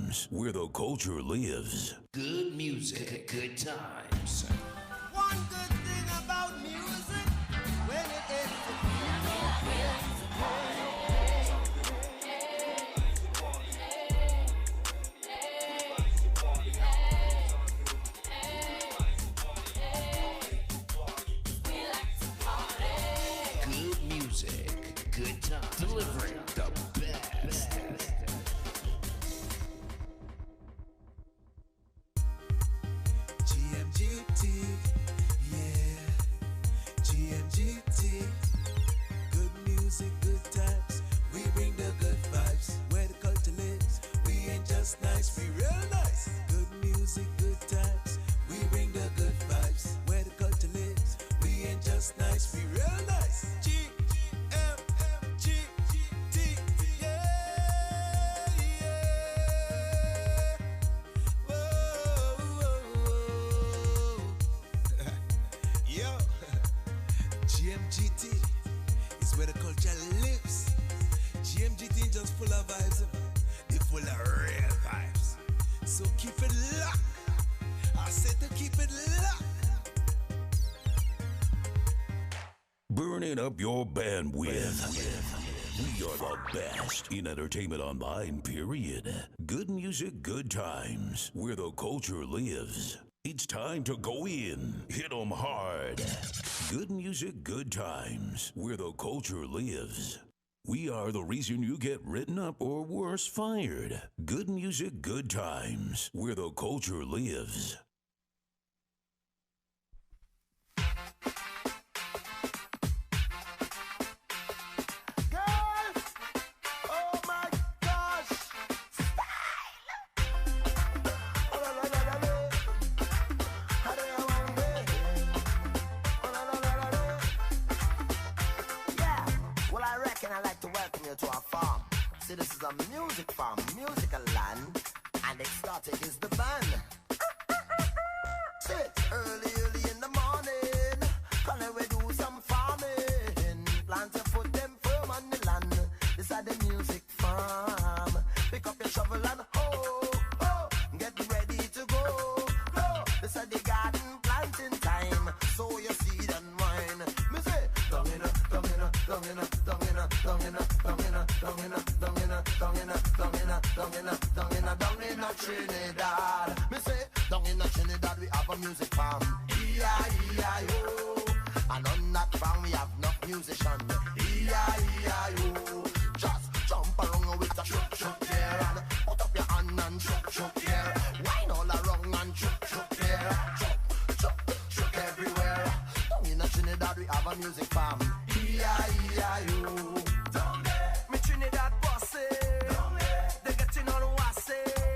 times, where the culture lives. Good music, good times. One good thing about music, when it is good music, good times. Delivering the best. GMGT, yeah, GMGT. Good music, good times. We bring the good vibes. Where the culture lives, we ain't just nice, we real nice. Good music, good times. We bring the good vibes. Where the culture lives, we ain't just nice, we real nice. GMGT, yeah, yeah. Whoa, whoa, whoa. Yo, GMGT is where the culture lives. GMGT ain't just full of vibes, they full of real vibes. So keep it locked. I said to keep it locked. Burning up your bandwidth. We are the best in entertainment online, period. Good music, good times, where the culture lives. It's time to go in. Hit 'em hard. Good music, good times, where the culture lives. We are the reason you get written up or worse, fired. Good music, good times, where the culture lives. Girls, oh my gosh, style. Oh la la la la la. How do you want me? Oh la la la la la. Yeah, well I reckon I'd like to welcome you to our farm. See, this is a music farm, musical land, and exotic is the band. Sit early in the morning, gonna we do some farming. Plant your foot them firm on the land. This is the music farm. Pick up your shovel and hoe, get ready to go. This is the garden planting time. Sow your seed and wine. Me say, down in a, down in a, down in a, down in a, down in a, down in a, down in a, down in a, down in a, down in a, down in a, down in a, down in a Trinidad. Me say, down in a Trinidad we have a music farm. E-I-E-I-O. And on that farm we have enough musicians. E-I-E-I-O. Just jump around with a chuck there and put up your hand and chuck there. Wine all around and chuck there. Chuck everywhere. Down in a Trinidad we have a music farm. E-I-E-I-O. Down there, me Trinidad bossy. Down there, they getting all wassy.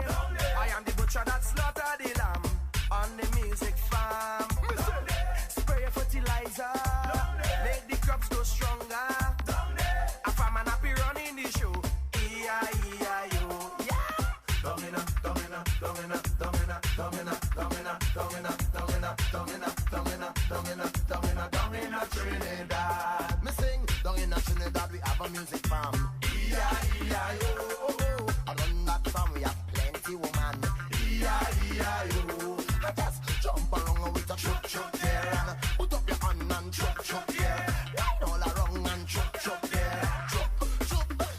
Down there, I am the butcher that slaughter the lamb on the music farm. Down there, spray fertilizer. Down there, make the crops go stronger. Down there, a farmer happy running the show. E-I-E-I-O. Yeah. Down in a, down in a, down in a, down in a, down in a, down in a, down in a, down in a, down in a, down in a, down in a, down in a, down in a Trinidad. Me sing, down in a Trinidad we have a music farm. E-I-E-I-O. And on that farm we have plenty woman. E-I-E-I-O. I just jump around with a chuck there and put up your hand and chuck there. Ride all around and chuck there.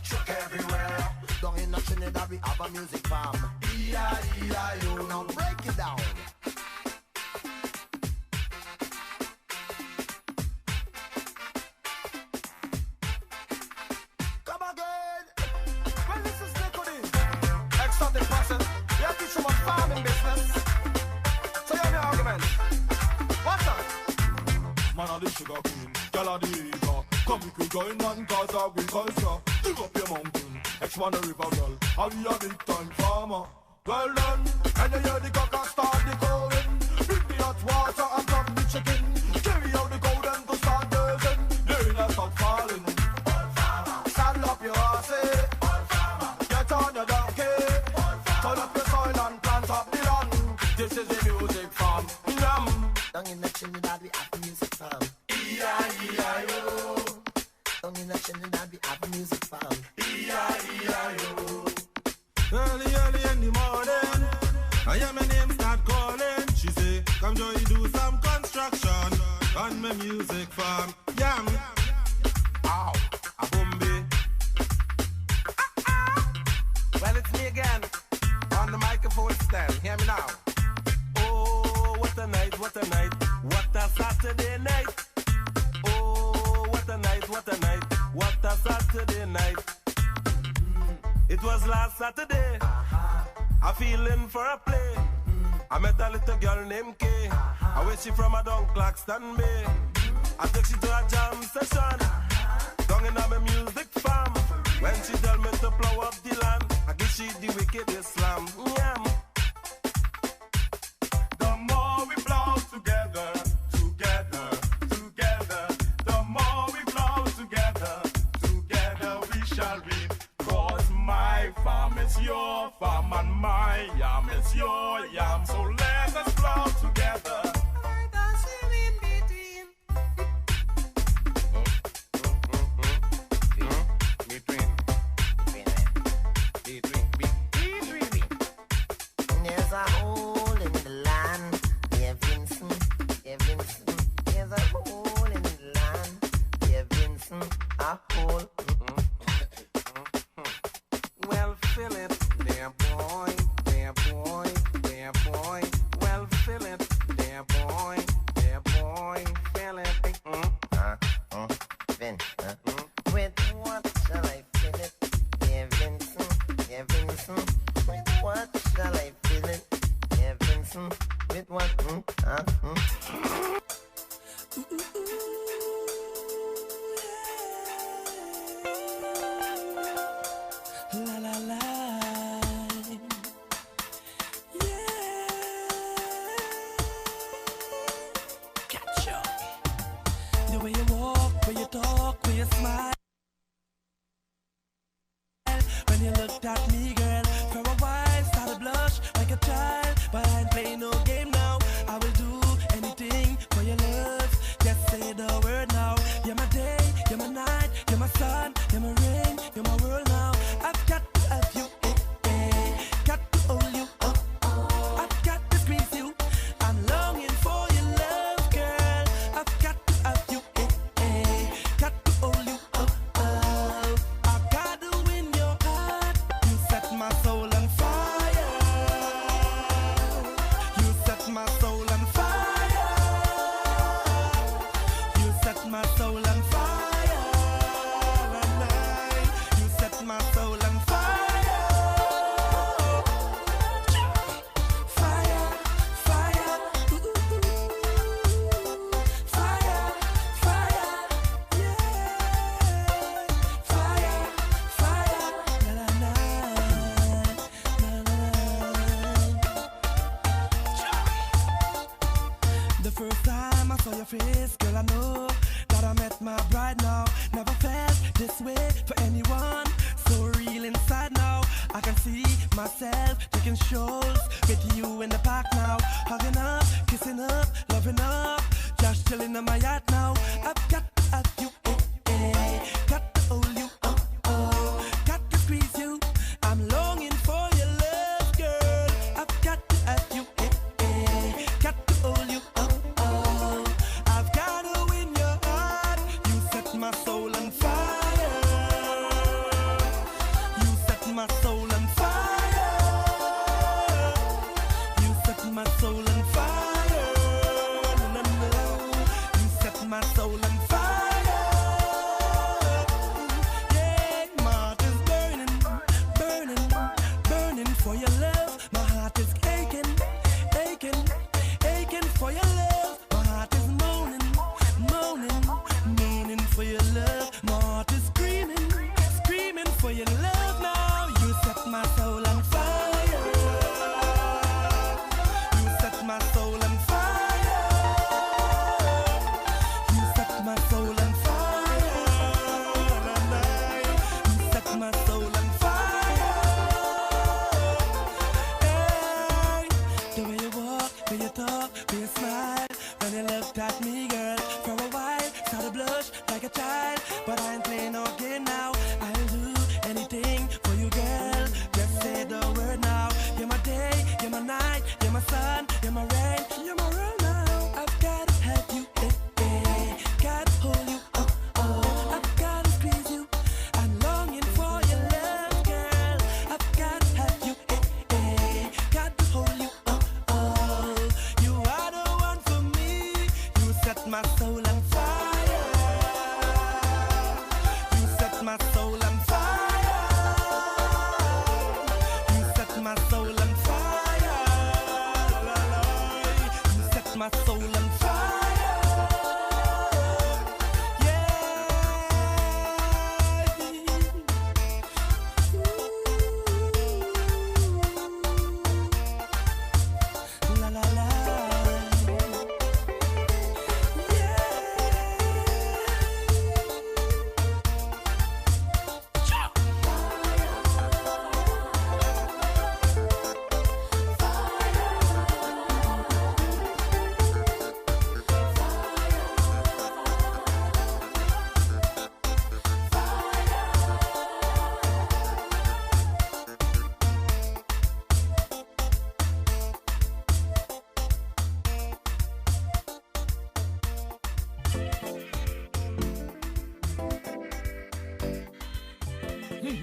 Chuck everywhere. Down in a Trinidad we have a music farm. E-I-E-I-O. Now break it down. Come again. Well, this is Nicody. Exotic person. You have to teach them a farming business. So you have your argument. What's up? Man of the sugar queen, girl of the river. Come we could join man cause agriculture. Dig up your mountain, X1 a river girl. And we a big time farmer. Well done, and you hear the cock start the crowing. Bring the hot water and drop the chicken. Carry out the cow them to start gazing. They not stop falling. Stand up your ass, get on your donkey. Turn up your soil and plant up the land. This is the music farm. Down in the Trinidad we have a music farm. E-I-E-I-O. Down in the Trinidad we have a music farm. E-I-E-I-O. Early in the morning. I hear my name start calling. She say, come join do some construction on my music farm. Yam. Ow, a boombi. Well, it's me again on the microphone stand. Hear me now. Oh, what a night, what a night, what a Saturday night. Oh, what a night, what a night, what a Saturday night. It was last Saturday. I feeling for a play. I met a little girl named Kay. I wish she from a down Claxton Bay. I took she to a jam session down in my music farm. When she tell me to plow up the land, I give she the wicked Islam. Yeah. The more we plow together, together, together. The more we plow together, together we shall reap. 'Cause my farm is your farm and my yam is your yam. So let us plow together. There's a hole in the land, yeah, Vincent, yeah, Vincent. There's a hole in the land, yeah, Vincent, a hole. Well, fill it, there boy, there boy, there boy. Well, fill it, there boy, fill it. Vin, with what shall I fill it? Yeah, Vincent, yeah, Vincent. With what shall I fill it? Yeah, Vincent. With what? La la la, yeah. Catch up. The way you walk, way you talk, way you smile. When you looked at me, girl, for a while, started blush like a child. But I ain't playing no game now. I will do anything for your love. Just say the word now. You're my day, you're my night, you're my sun, you're my rain, you're my world now. I've got to have you, got to hold you, I've got to squeeze you. I'm longing for your love, girl. I've got to have you, got to hold you, I've got to win your heart. You set my soul on fire. You set my soul on fire. You set my soul on fire. You set my soul on fire. Fire, fire, fire, fire, yeah. Fire, fire, la la la, la la la. The first time I saw your face, girl, I know that I met my bride now. Never felt this way for anyone. So real inside now. I can see myself taking strolls with you in the park now. Hugging up, kissing up, loving up. Just chilling on my yacht now. I've got to have you, got to hold you, got to squeeze you. I'm longing for your love, girl. I've got to have you, got to hold you, I've got to win your heart. You set my soul on fire. You set my soul on fire. You set my soul on fire. No, no, no. You set my soul on fire. Yeah, my heart is burning, burning, burning for your love. My heart is aching, aching, aching for your love. My heart is moaning, moaning, moaning for your love. My heart is screaming, screaming for your love now. You set my soul on fire. You set my soul on fire. You set my soul on fire. You set my soul on fire. Hey, the way you walk, the way you talk, the way you smile.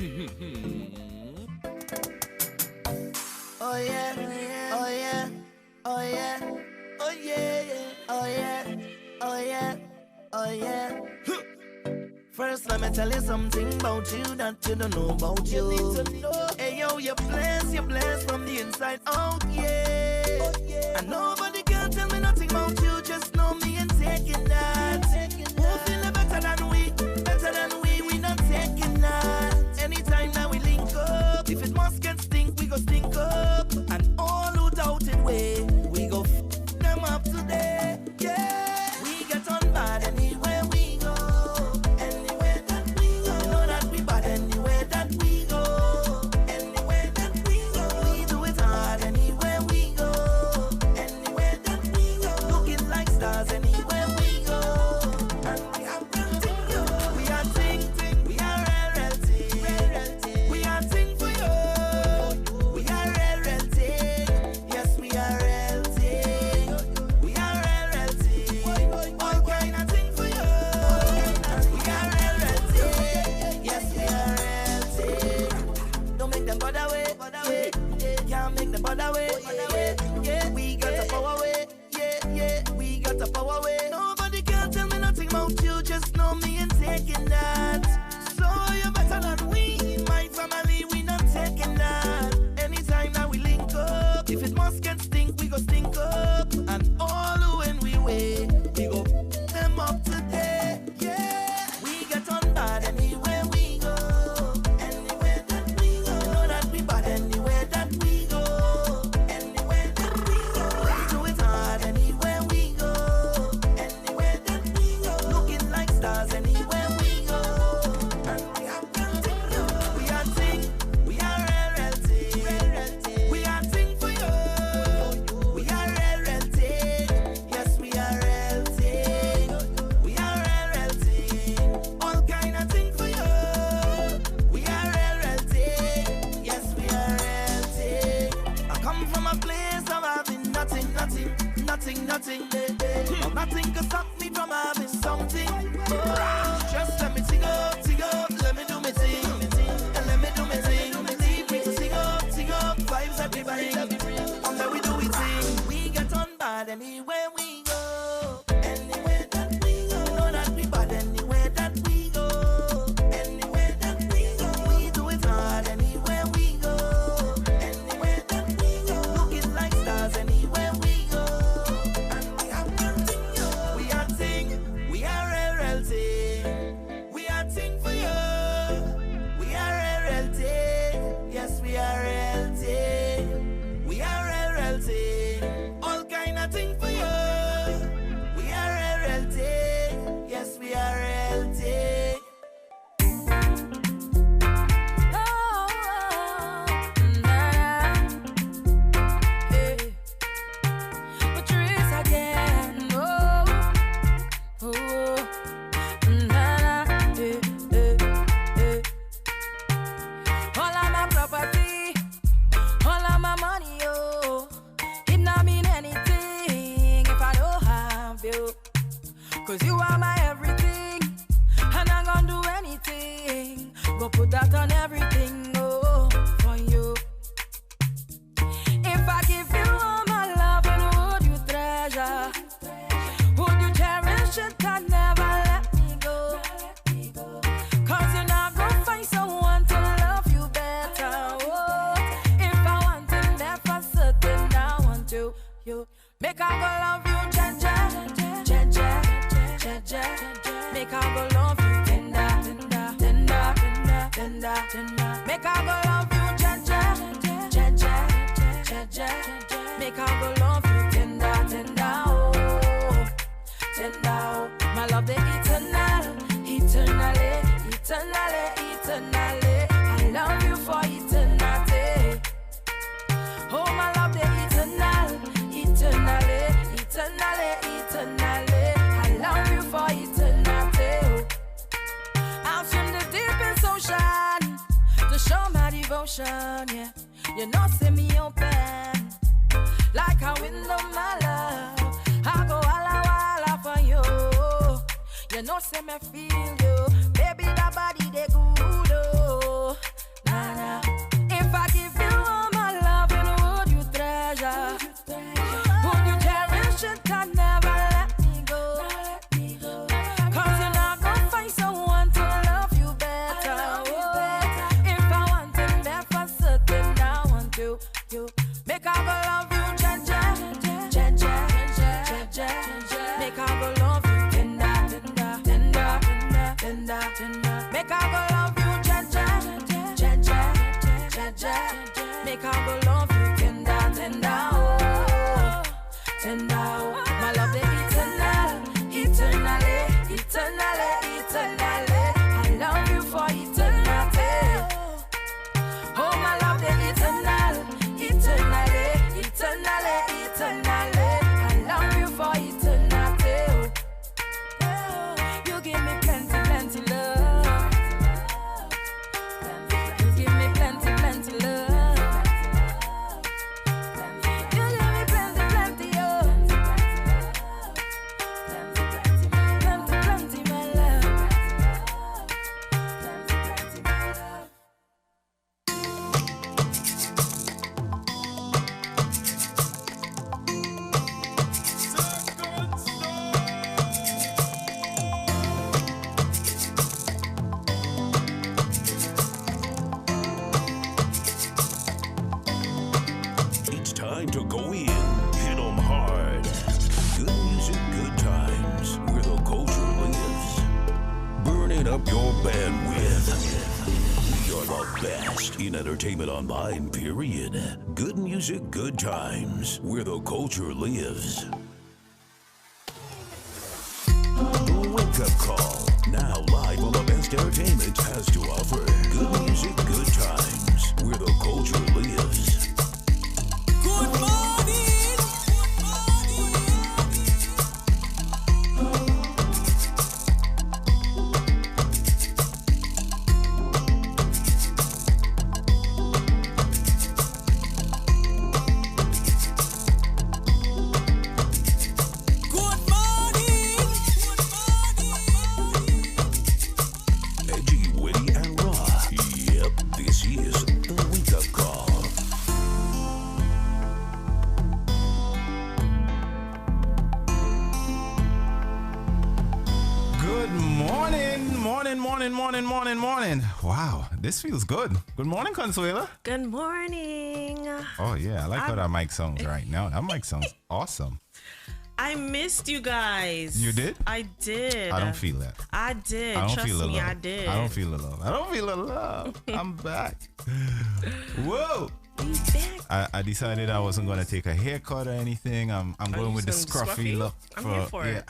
Oh yeah, oh yeah, oh yeah, oh yeah, oh yeah, oh yeah, oh yeah. First, let me tell you something about you that you don't know about you. Need to know. Hey yo, you're blessed from the inside out, yeah. Oh, yeah. And nobody can tell me nothing about you, just know me and taking that. Who feel better than we not taking that. Anytime that we link up, if it must get stink, we go stink up. And all who doubted way, we go them up today, yeah. We get on bad anywhere we go. Anywhere that we go, you know that we bad anywhere that we go. Anywhere that we go, we do it hard anywhere we go. Anywhere that we go, looking like stars anywhere we go. And we have nothing, we are ting, we are real ting. We are ting for you. We are real ting. Yes, we are real ting. We are real ting. All kind of ting for you. We are real ting. Yes, we are real ting. Don't make them bother way. Can't make them bother way. Yeah, we got the power way. Yeah, we got the power way. Nobody can tell me nothing about you. Just know me and taking that. So you're better than we. My family, we not taking that. Anytime that we link up, if it must get stink, we go stink up. And all when we wait, we go them up today. Yeah, we get on bad anywhere we go. Anywhere that we go, you know that we bad anywhere that we go. Anywhere that we go, we do it hard anywhere we go. Anywhere that we go, looking like stars anywhere we go. And we have nothing, we are ting, we are real ting. We are ting for you. We are real ting. Yes, we are real ting. We are real ting. All kind of ting for you. We are real ting. Yes, we are real ting. I come from a place of having nothing. Nothing can stop me from having something. Just let me sing up, let me do my thing, and let me do my thing. Leave me to sing up, vibes everybody, and then we do it thing. We get on bad anywhere we go. Anywhere that we go, you know that we bad anywhere that we go. Anywhere that we go, we do it hard anywhere we go. Anywhere that we go, looking like stars anywhere we go. And we have nothing, we are ting, we are real ting. We are ting for you. We are real ting. Yes, we are real ting. We are real ting. All kind of ting for you. We are real ting. Yes, we are real ting. Patrice again. All of my property, all of my money, oh, it not mean anything if I don't have you. 'Cause you are my everything, and I'm gonna do anything. Go put that on everything, oh, for you. If I give you all my love, and would you treasure? Would you cherish it and never let me go? 'Cause you're not gonna find someone to love you better. Oh, if I want him there for certain, I want you. Make I go love you, Jaja. Make I go love you, tender. Make I go love you, Jaja. Make I go love you, tender, oh, tender, oh. My love, the eternally. I love you for eternity. Oh, my love, the eternally. I love you for eternity. I'll swim the deepest ocean to show my devotion, yeah. You know, see me open like a window, my love. I go walla for you. You know, see me feel you. Baby, that body, they good, oh. Make I go love you, Jaja, Jaja, Jaja. Make I go love you, tender, tender, tender, tender, tender. Make I go love you, Jaja, Jaja, Jaja. Make I go love you, tender, tender, oh, tender. Oh. My love, they eternal, eternally, eternally, eternally. I love you for eternity. Oh, my love, they eternal, eternally, eternally, eternally. I love you for eternity. You give me plenty, plenty love. You give me plenty, plenty love. You give me plenty, plenty, oh. Plenty, plenty, my love. Plenty, my love. It's time to go in, hit 'em hard. Good music, good times, where the culture lives. Burning up your bandwidth. We are the best in entertainment online, period. Good music, good times, where the culture lives. The Wake Up Call, now live on the best entertainment has to offer. Good music, good times, where the culture lives. Good morning. Good morning. Edgy, witty, and raw. Yep, this is the Wake Up Call. Good morning. Wow, this feels good. Good morning, Consuela. Good morning. Oh yeah, I like how that mic sounds right now. That mic sounds awesome. I missed you guys. You did? I did. I don't feel that. I did. I don't Trust feel the me, love. I did. I don't feel the love. I don't feel the love. I'm back. Whoa. We back. I decided I wasn't gonna take a haircut or anything. I'm going you with the just scruffy scruffy? look. I'm here for it.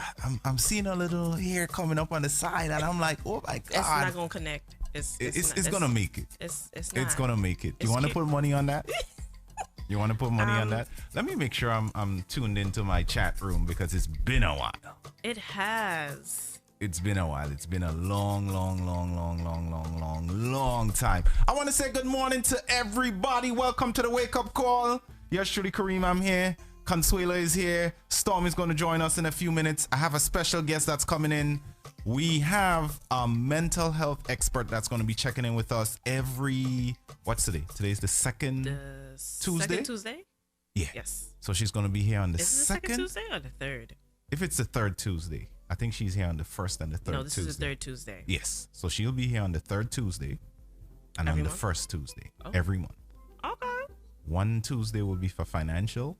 I'm seeing a little hair coming up on the side, and I'm like, oh my god. It's not gonna connect. It's not- gonna make it. It's not. It's gonna make it. It's You want to cute. put money on that? You want to put money on that? Let me make sure I'm tuned into my chat room because it's been a while. It has. It's been a while. It's been a long time. I want to say good morning to everybody. Welcome to the Wake Up Call. Yes, truly, Kareem, I'm here. Consuela is here. Storm is going to join us in a few minutes. I have a special guest that's coming in. We have a mental health expert that's going to be checking in with us every... What's today? Today's the second Tuesday? Second Tuesday? Yeah. Yes. So she's going to be here on the Is it the second second Tuesday or the third? If it's the third Tuesday. I think she's here on the first and the third No, this Tuesday. is the third Tuesday. Yes. So she'll be here on the third Tuesday and Every on the month? first Tuesday Oh. every month. Okay. One Tuesday will be for financial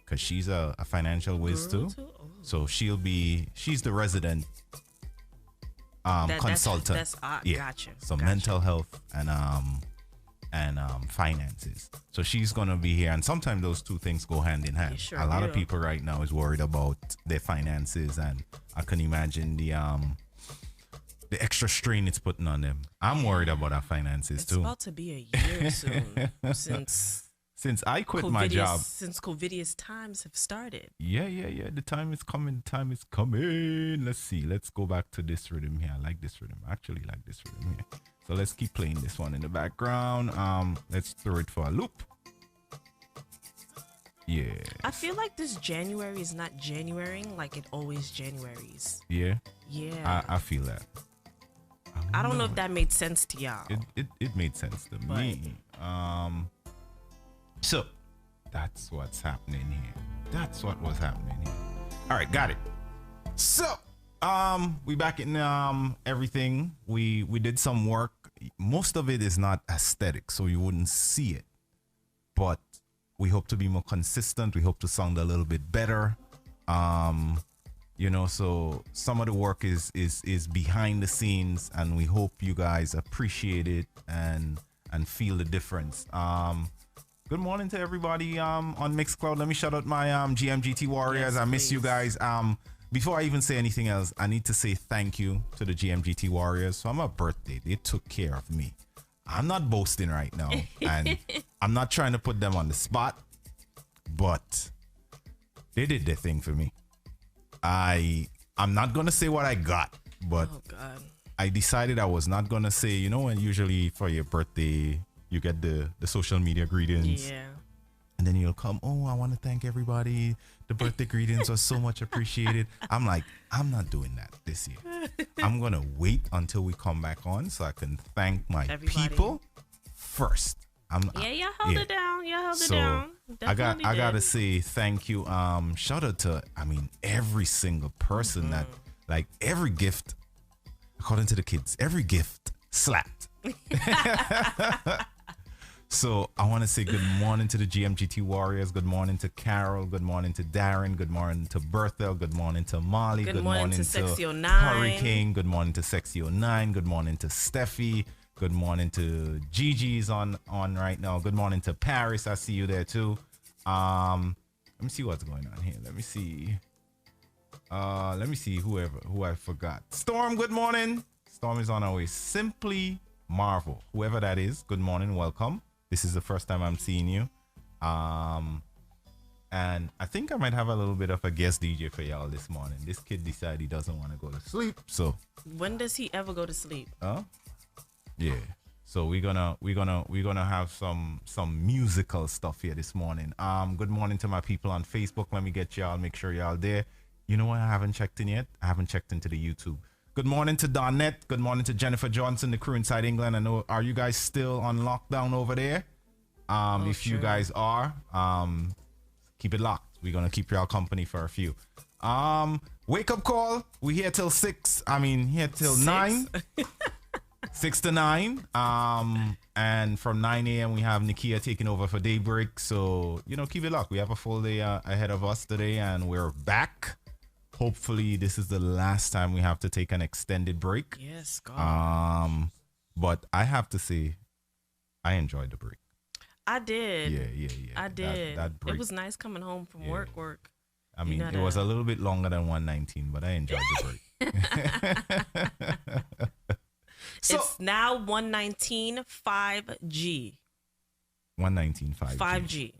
because she's a financial whiz Girl too. too? Oh. So she's the resident consultant. That's gotcha. So Gotcha. mental health and finances. So she's gonna be here, and sometimes those two things go hand in hand. They sure A lot of will. people right now is worried about their finances, and I can imagine the extra strain it's putting on them. I'm worried about our finances It's too. about to be a year soon since I quit my job. Since COVIDious times have started. Yeah. The time is coming. The time is coming. Let's see. Let's go back to this rhythm here. I like this rhythm. I actually like this rhythm here. So let's keep playing this one in the background. Let's throw it for a loop. Yeah. I feel like this January is not Januarying like it always Januaries. Yeah. Yeah. I feel that. I don't know if that made sense to y'all. It made sense to me. So that's what's happening here. That's what was happening here. All right, got it. So we back in everything. We did some work. Most of it is not aesthetic, so you wouldn't see it. But We hope to be more consistent. We hope to sound a little bit better. You know, so some of the work is behind the scenes, and we hope you guys appreciate it and feel the difference. Good morning to everybody on Mixcloud. Let me shout out my GMGT Warriors. Yes, I miss you guys. Before I even say anything else, I need to say thank you to the GMGT Warriors. So on my birthday, they took care of me. I'm not boasting right now, and I'm not trying to put them on the spot, but they did their thing for me. I'm not gonna say what I got, but I decided I was not gonna say, you know, when usually for your birthday you get the social media greetings, and then you'll come, oh, I want to thank everybody, the birthday greetings was so much appreciated. I'm like, I'm not doing that this year. I'm gonna wait until we come back on so I can thank my people first. Y'all held it down. Y'all held it down. I gotta say thank you. Shout out to every single person that, like, every gift, according to the kids, every gift slapped. So I want to say good morning to the GMGT Warriors. Good morning to Carol. Good morning to Darren. Good morning to Berthel. Good morning to Molly. Good morning to Sexy 09. Hurricane. Good morning to Sexy 09. Good morning to Steffi. Good morning to Gigi's on right now. Good morning to Paris. I see you there too. Let me see what's going on here. Let me see who I forgot. Storm, good morning. Storm is on our way. Simply Marvel. Whoever that is, good morning, welcome. This is the first time I'm seeing you. And I think I might have a little bit of a guest DJ for y'all this morning. This kid decided he doesn't want to go to sleep. So when does he ever go to sleep? Yeah. So we're gonna have some musical stuff here this morning. Good morning to my people on Facebook. Let me get y'all, make sure y'all there. You know what I haven't checked in yet? I haven't checked into the YouTube. Good morning to Donette. Good morning to Jennifer Johnson, the crew inside England. I know, are you guys still on lockdown over there? If you guys are, keep it locked. We're gonna keep y'all company for a few. Wake up call. We here till 6. Here till 9. 6 to 9. And from 9 a.m. we have Nikia taking over for Daybreak. So, keep it locked. We have a full day ahead of us today, and we're back. Hopefully this is the last time we have to take an extended break. Yes, God. But I have to say, I enjoyed the break. I did. Yeah. I did. That break. It was nice coming home from work. It was a little bit longer than 119, but I enjoyed the break. So, it's now 119 5G. 119 5G. 5G.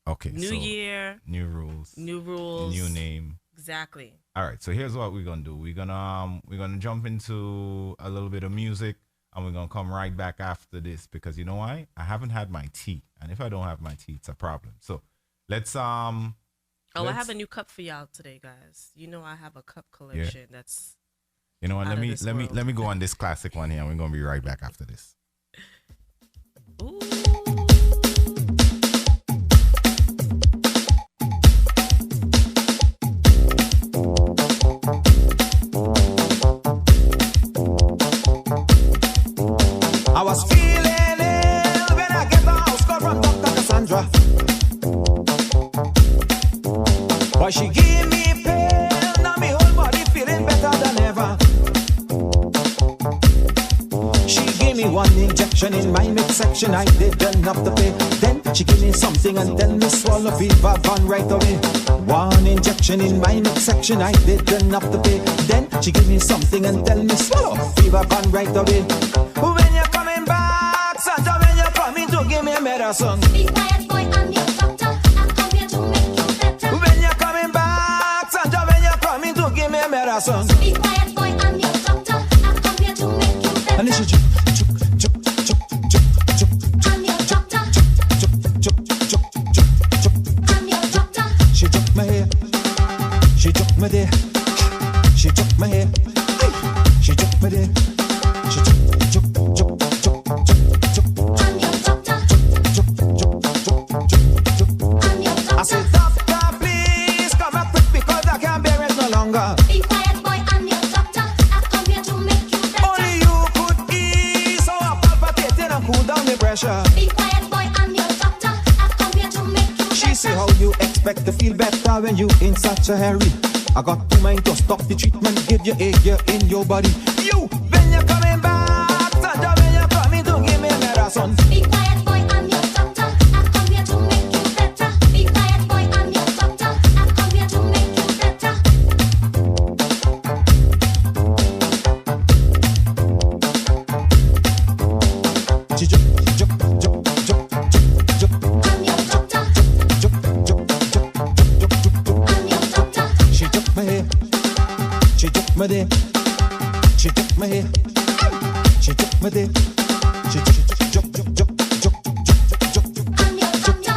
Okay. New year. New rules. New name. Exactly. All right. So here's what we're gonna do. We're gonna jump into a little bit of music, and we're gonna come right back after this, because you know why? I haven't had my tea, and if I don't have my tea, it's a problem. So let's I have a new cup for y'all today, guys. I have a cup collection that's. You know what? Let me go on this classic one here, and we're gonna be right back after this. Ooh. I was feeling ill when I get the house call from Dr. Cassandra. But she gave me pain, now me whole body feeling better than ever. She gave me one injection in my midsection, I didn't have to pay. Then she gave me something and tell me swallow fever gone right away. One injection in my midsection, I didn't have to pay. Then she gave me something and tell me swallow fever gone right away. When you're coming back, Santa, when you're coming to give me a medicine. Be quiet, boy, I'm your doctor. I'm come here to make you better. When you're coming back, Santa, when you're coming to give me a medicine. Be quiet, boy, I'm your doctor. I'm come here to make you better. And she I'm your doctor. I'm your doctor. She took my hair. She took my there. She took my hair. She took my there. She took. I'm your doctor. I'm your doctor. I said, doctor, please come up quick because I can't bear it no longer. Be quiet, boy, I'm your doctor. I've come here to make you better. Only you could ease our palpitating and cool down the pressure. Be quiet, boy, I'm your doctor. I've come here to make you say how you expect to feel better when you in such a hurry. I got two mind to stop the treatment, give you air in your body. You, when you're coming back, Sandra, when you're coming to give me a medicine. Be quiet, boy, I'm your doctor. I've come here to make you better. Be quiet, boy, I'm your doctor. I've come here to make you better. I'm your doctor. I'm your doctor. She took my hair, she took my day, she took my hair, she took my day, she I'm your doctor.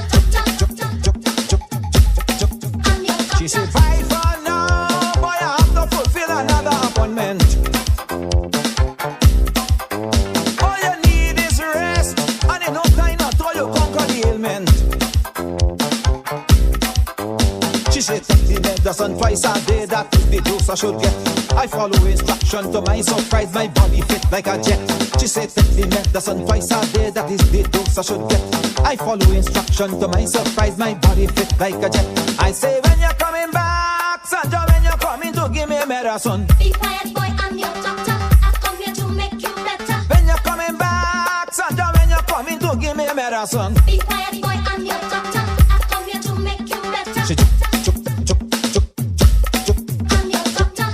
I'm your doctor. She said, bye for now, boy, I have to fulfill another appointment. All you need is rest, and in no time at all you conquer the ailment. She said, take the medicine twice a day, that is the dose I should get. I follow instruction to my surprise, my body fit like a jet. She said, take the medicine twice a day, that is the dose I should get. I follow instruction to my surprise, my body fit like a jet. I say, when you're coming back, Sandra, when you're coming to give me a medicine. Be quiet, boy, I'm your doctor. I've come here to make you better. When you're coming back, Sandra, when you're coming to give me a medicine. Be quiet, boy, I'm your doctor. I've come here to make you better. She I'm your doctor.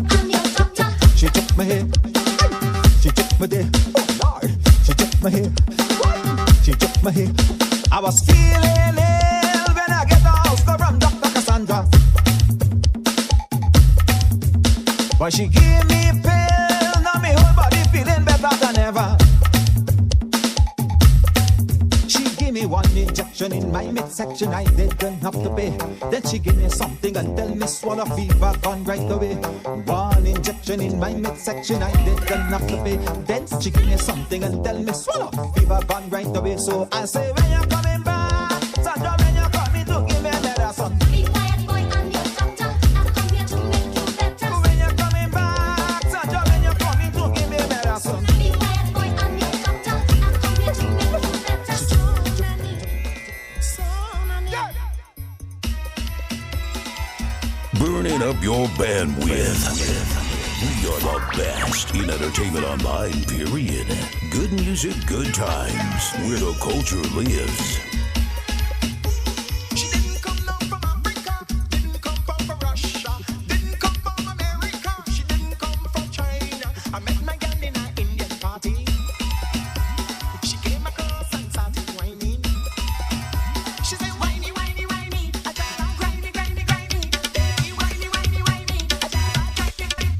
I'm your doctor. She took my hair, she took my day, oh Lord, she took my hair, she took my hair. I was feeling ill when I get the house call from Dr. Cassandra. But she gave me a pill, now my whole body feeling better than ever. She gave me one injection in my midsection, I didn't have to pay. Then she gave me something and tell me swallow fever gone right away. One injection in my midsection, I didn't have to pay. Then she gave me something and tell me swallow fever gone right away. So I say, when you're coming back, Sandra, when you're coming to give me a medicine. Be quiet, boy, I'm your doctor. I've come here to make you better. When you're coming back, Sandra, when you're coming to give me a medicine. Be quiet, boy, I'm your doctor. I've come here to make you better. So many. Burning up your bandwidth. We are the best in entertainment online, period. Good music, good times, where the culture lives. She didn't come down from Africa, didn't come from Russia, didn't come from America, she didn't come from China. I met my gal in an Indian party. She came across and started whining. She said, whiny, whiny, whiny, I tell her, grimy, grimy, grimy. Baby, whiny, whiny, whiny, I tell her, grimy, grimy.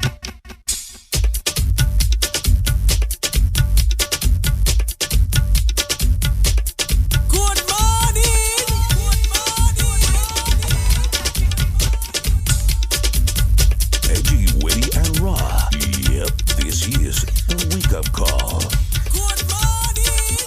Good morning. Edgy, witty, and raw. Yep, this is the Wake Up Call. Good morning.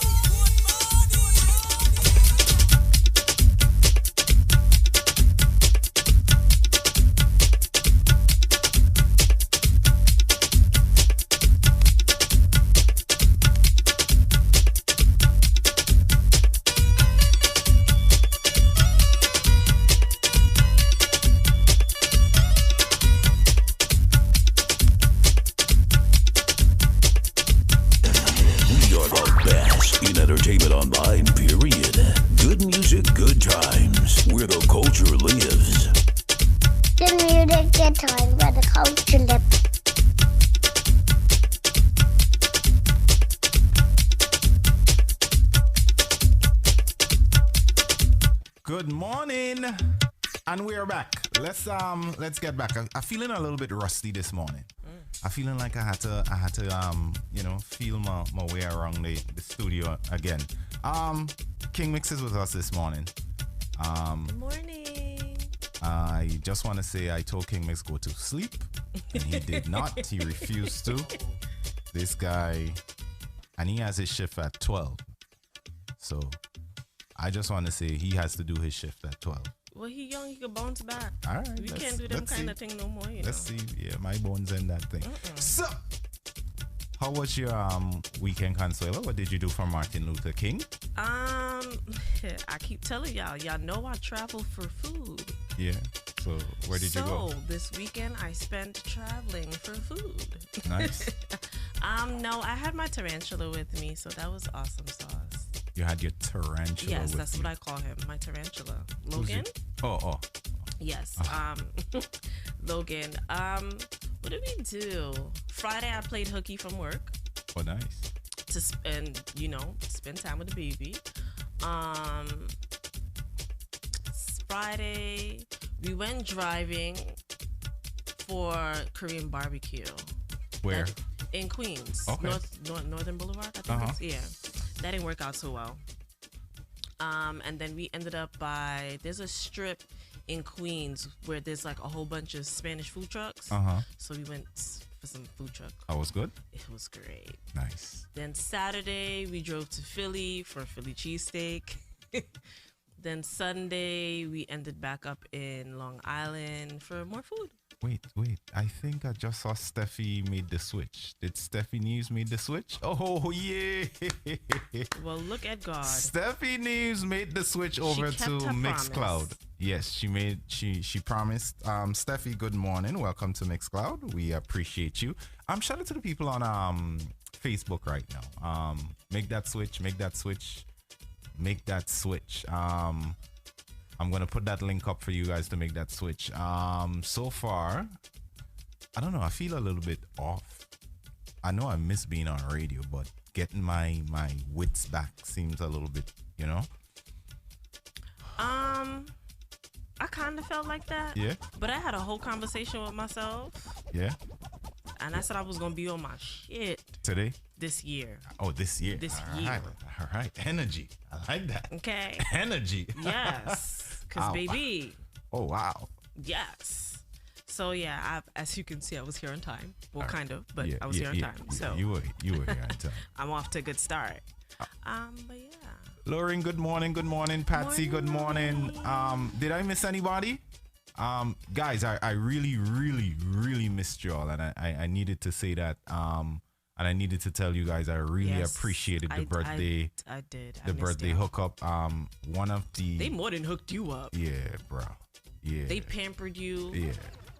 We are the best in entertainment online, period. Good music, good times, where the culture lives. The music get time where the culture lives. Good morning, and we're back. Let's get back. I'm feeling a little bit rusty this morning. I'm feeling like I had to feel my way around the studio again. King Mix is with us this morning. Good morning. I just want to say I told King Mix go to sleep, and he did not. He refused to. This guy, and he has his shift at 12. So I just want to say he has to do his shift at 12. Well, he young, he could bounce back. All right. We can't do them kind of thing no more, you Let's know. see. Yeah, my bones in that thing. So, how was your weekend, Consuela? What did you do for Martin Luther King? I keep telling y'all know I travel for food. Yeah. So where did you go? So this weekend I spent traveling for food. Nice. No, I had my tarantula with me, so that was awesome sauce. You had your tarantula. Yes, with that's you. what I call him, my tarantula. Who's Logan? it? Oh. Yes. Logan. What did we do? Friday I played hooky from work. Oh, nice. To spend time with the baby. Friday we went driving for Korean barbecue. Where? In Queens. Okay. Northern Boulevard, I think it's, yeah. That didn't work out so well. And then we ended up there's a strip in Queens where there's like a whole bunch of Spanish food trucks. So we went for some food truck. That was good? It was great. Nice. Then Saturday we drove to Philly for a Philly cheesesteak. Then Sunday we ended back up in Long Island for more food. Wait. I think I just saw Steffi made the switch. Did Steffi News made the switch? Oh, yeah. Well, look at God. Steffi News made the switch over to Mixcloud. Yes, she promised. Steffi, good morning. Welcome to Mixcloud. We appreciate you. Shout out to the people on Facebook right now. Make that switch. I'm going to put that link up for you guys to make that switch. So far, I don't know. I feel a little bit off. I know I miss being on radio, but getting my wits back seems a little bit, I kind of felt like that. Yeah. But I had a whole conversation with myself. Yeah. And I said I was going to be on my shit. Today? This year. Oh, this year. All right. Energy. I like that. Okay. Energy. Yes. Because, baby. Oh, wow. Yes. So, yeah, as you can see, I was here on time. Well, kind of, but yeah, I was here on time. So you were here on time. I'm off to a good start. But yeah. Lauren, good morning. Good morning. Patsy, good morning. Did I miss anybody? Guys, I really, really, really missed y'all, and I needed to say that. And I needed to tell you guys I really appreciated the birthday. I did. The birthday hookup. One of the. They more than hooked you up. Yeah, bro. Yeah. They pampered you. Yeah,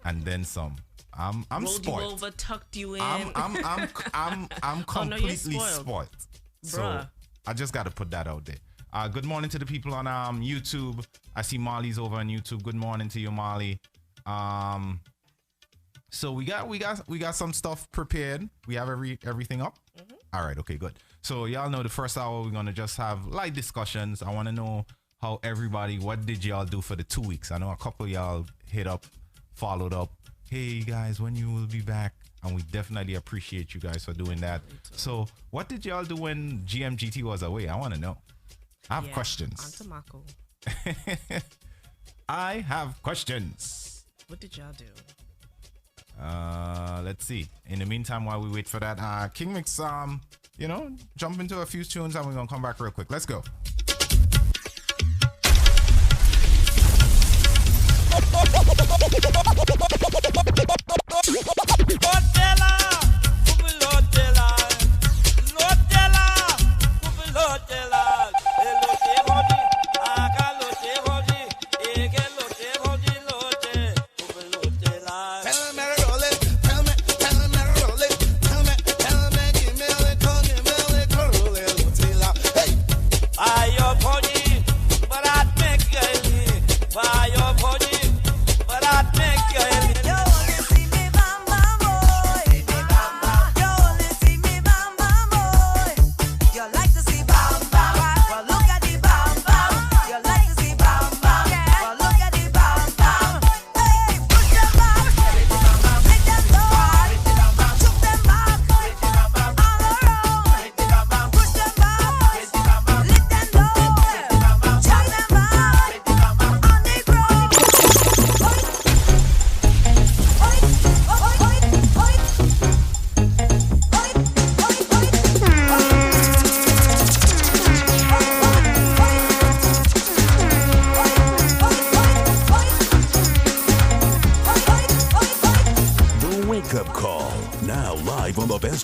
and then some. I'm rolled spoiled. You over, tucked you in. I'm completely spoiled. So Bruh. I just got to put that out there. Good morning to the people on YouTube. I see Molly's over on YouTube. Good morning to you, Molly. So we got some stuff prepared. We have everything up. All right, okay, good. So y'all know the first hour we're gonna just have light discussions. I want to know how what did y'all do for the 2 weeks? I know a couple of y'all followed up. Hey guys, when you will be back? And we definitely appreciate you guys for doing that. So what did y'all do when GMGT was away? I want to know. I have questions. I have questions. What did y'all do? Let's see. In the meantime, while we wait for that, King Mix, jump into a few tunes and we're gonna come back real quick. Let's go.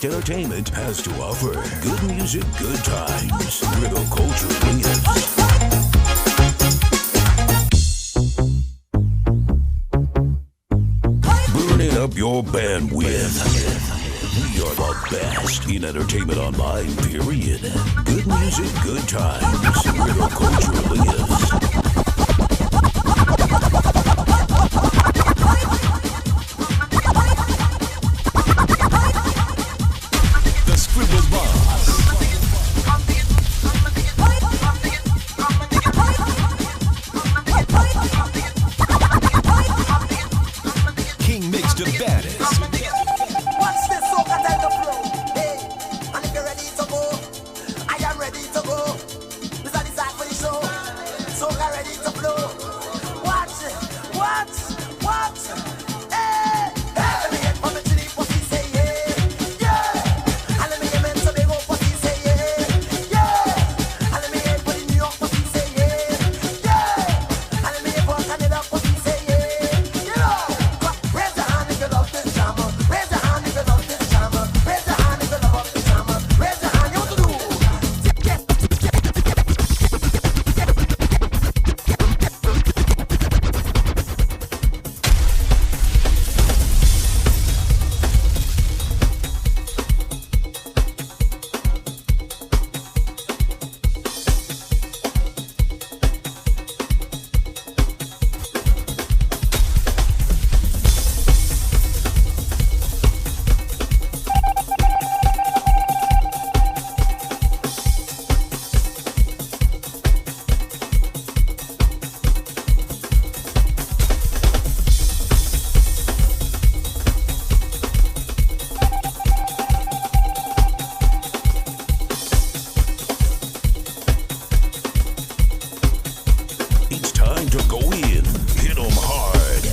Entertainment has to offer good music, good times. We're the culture leaders. your bandwidth. We are the best in entertainment online, period. Good music, good times, where the culture lives. The Scribble Boss. King Mix the baddest. Watch this soca tell the flow. Hey, and if you're ready to go, I am ready to go. This is the side for the show. Soca ready to flow. Watch it, watch. Hey, let me hear from the chili pussy say yeah. And let me hear men to big old pussy say yeah. And let me hear for the New York pussy say yeah. And let me hear for Canada pussy say yeah. You know, raise your hand if you love this drama. Raise your hand if you love this drama. Raise your hand if you love this drama. Raise your hand, you want to do? It's time to go in, hit 'em hard.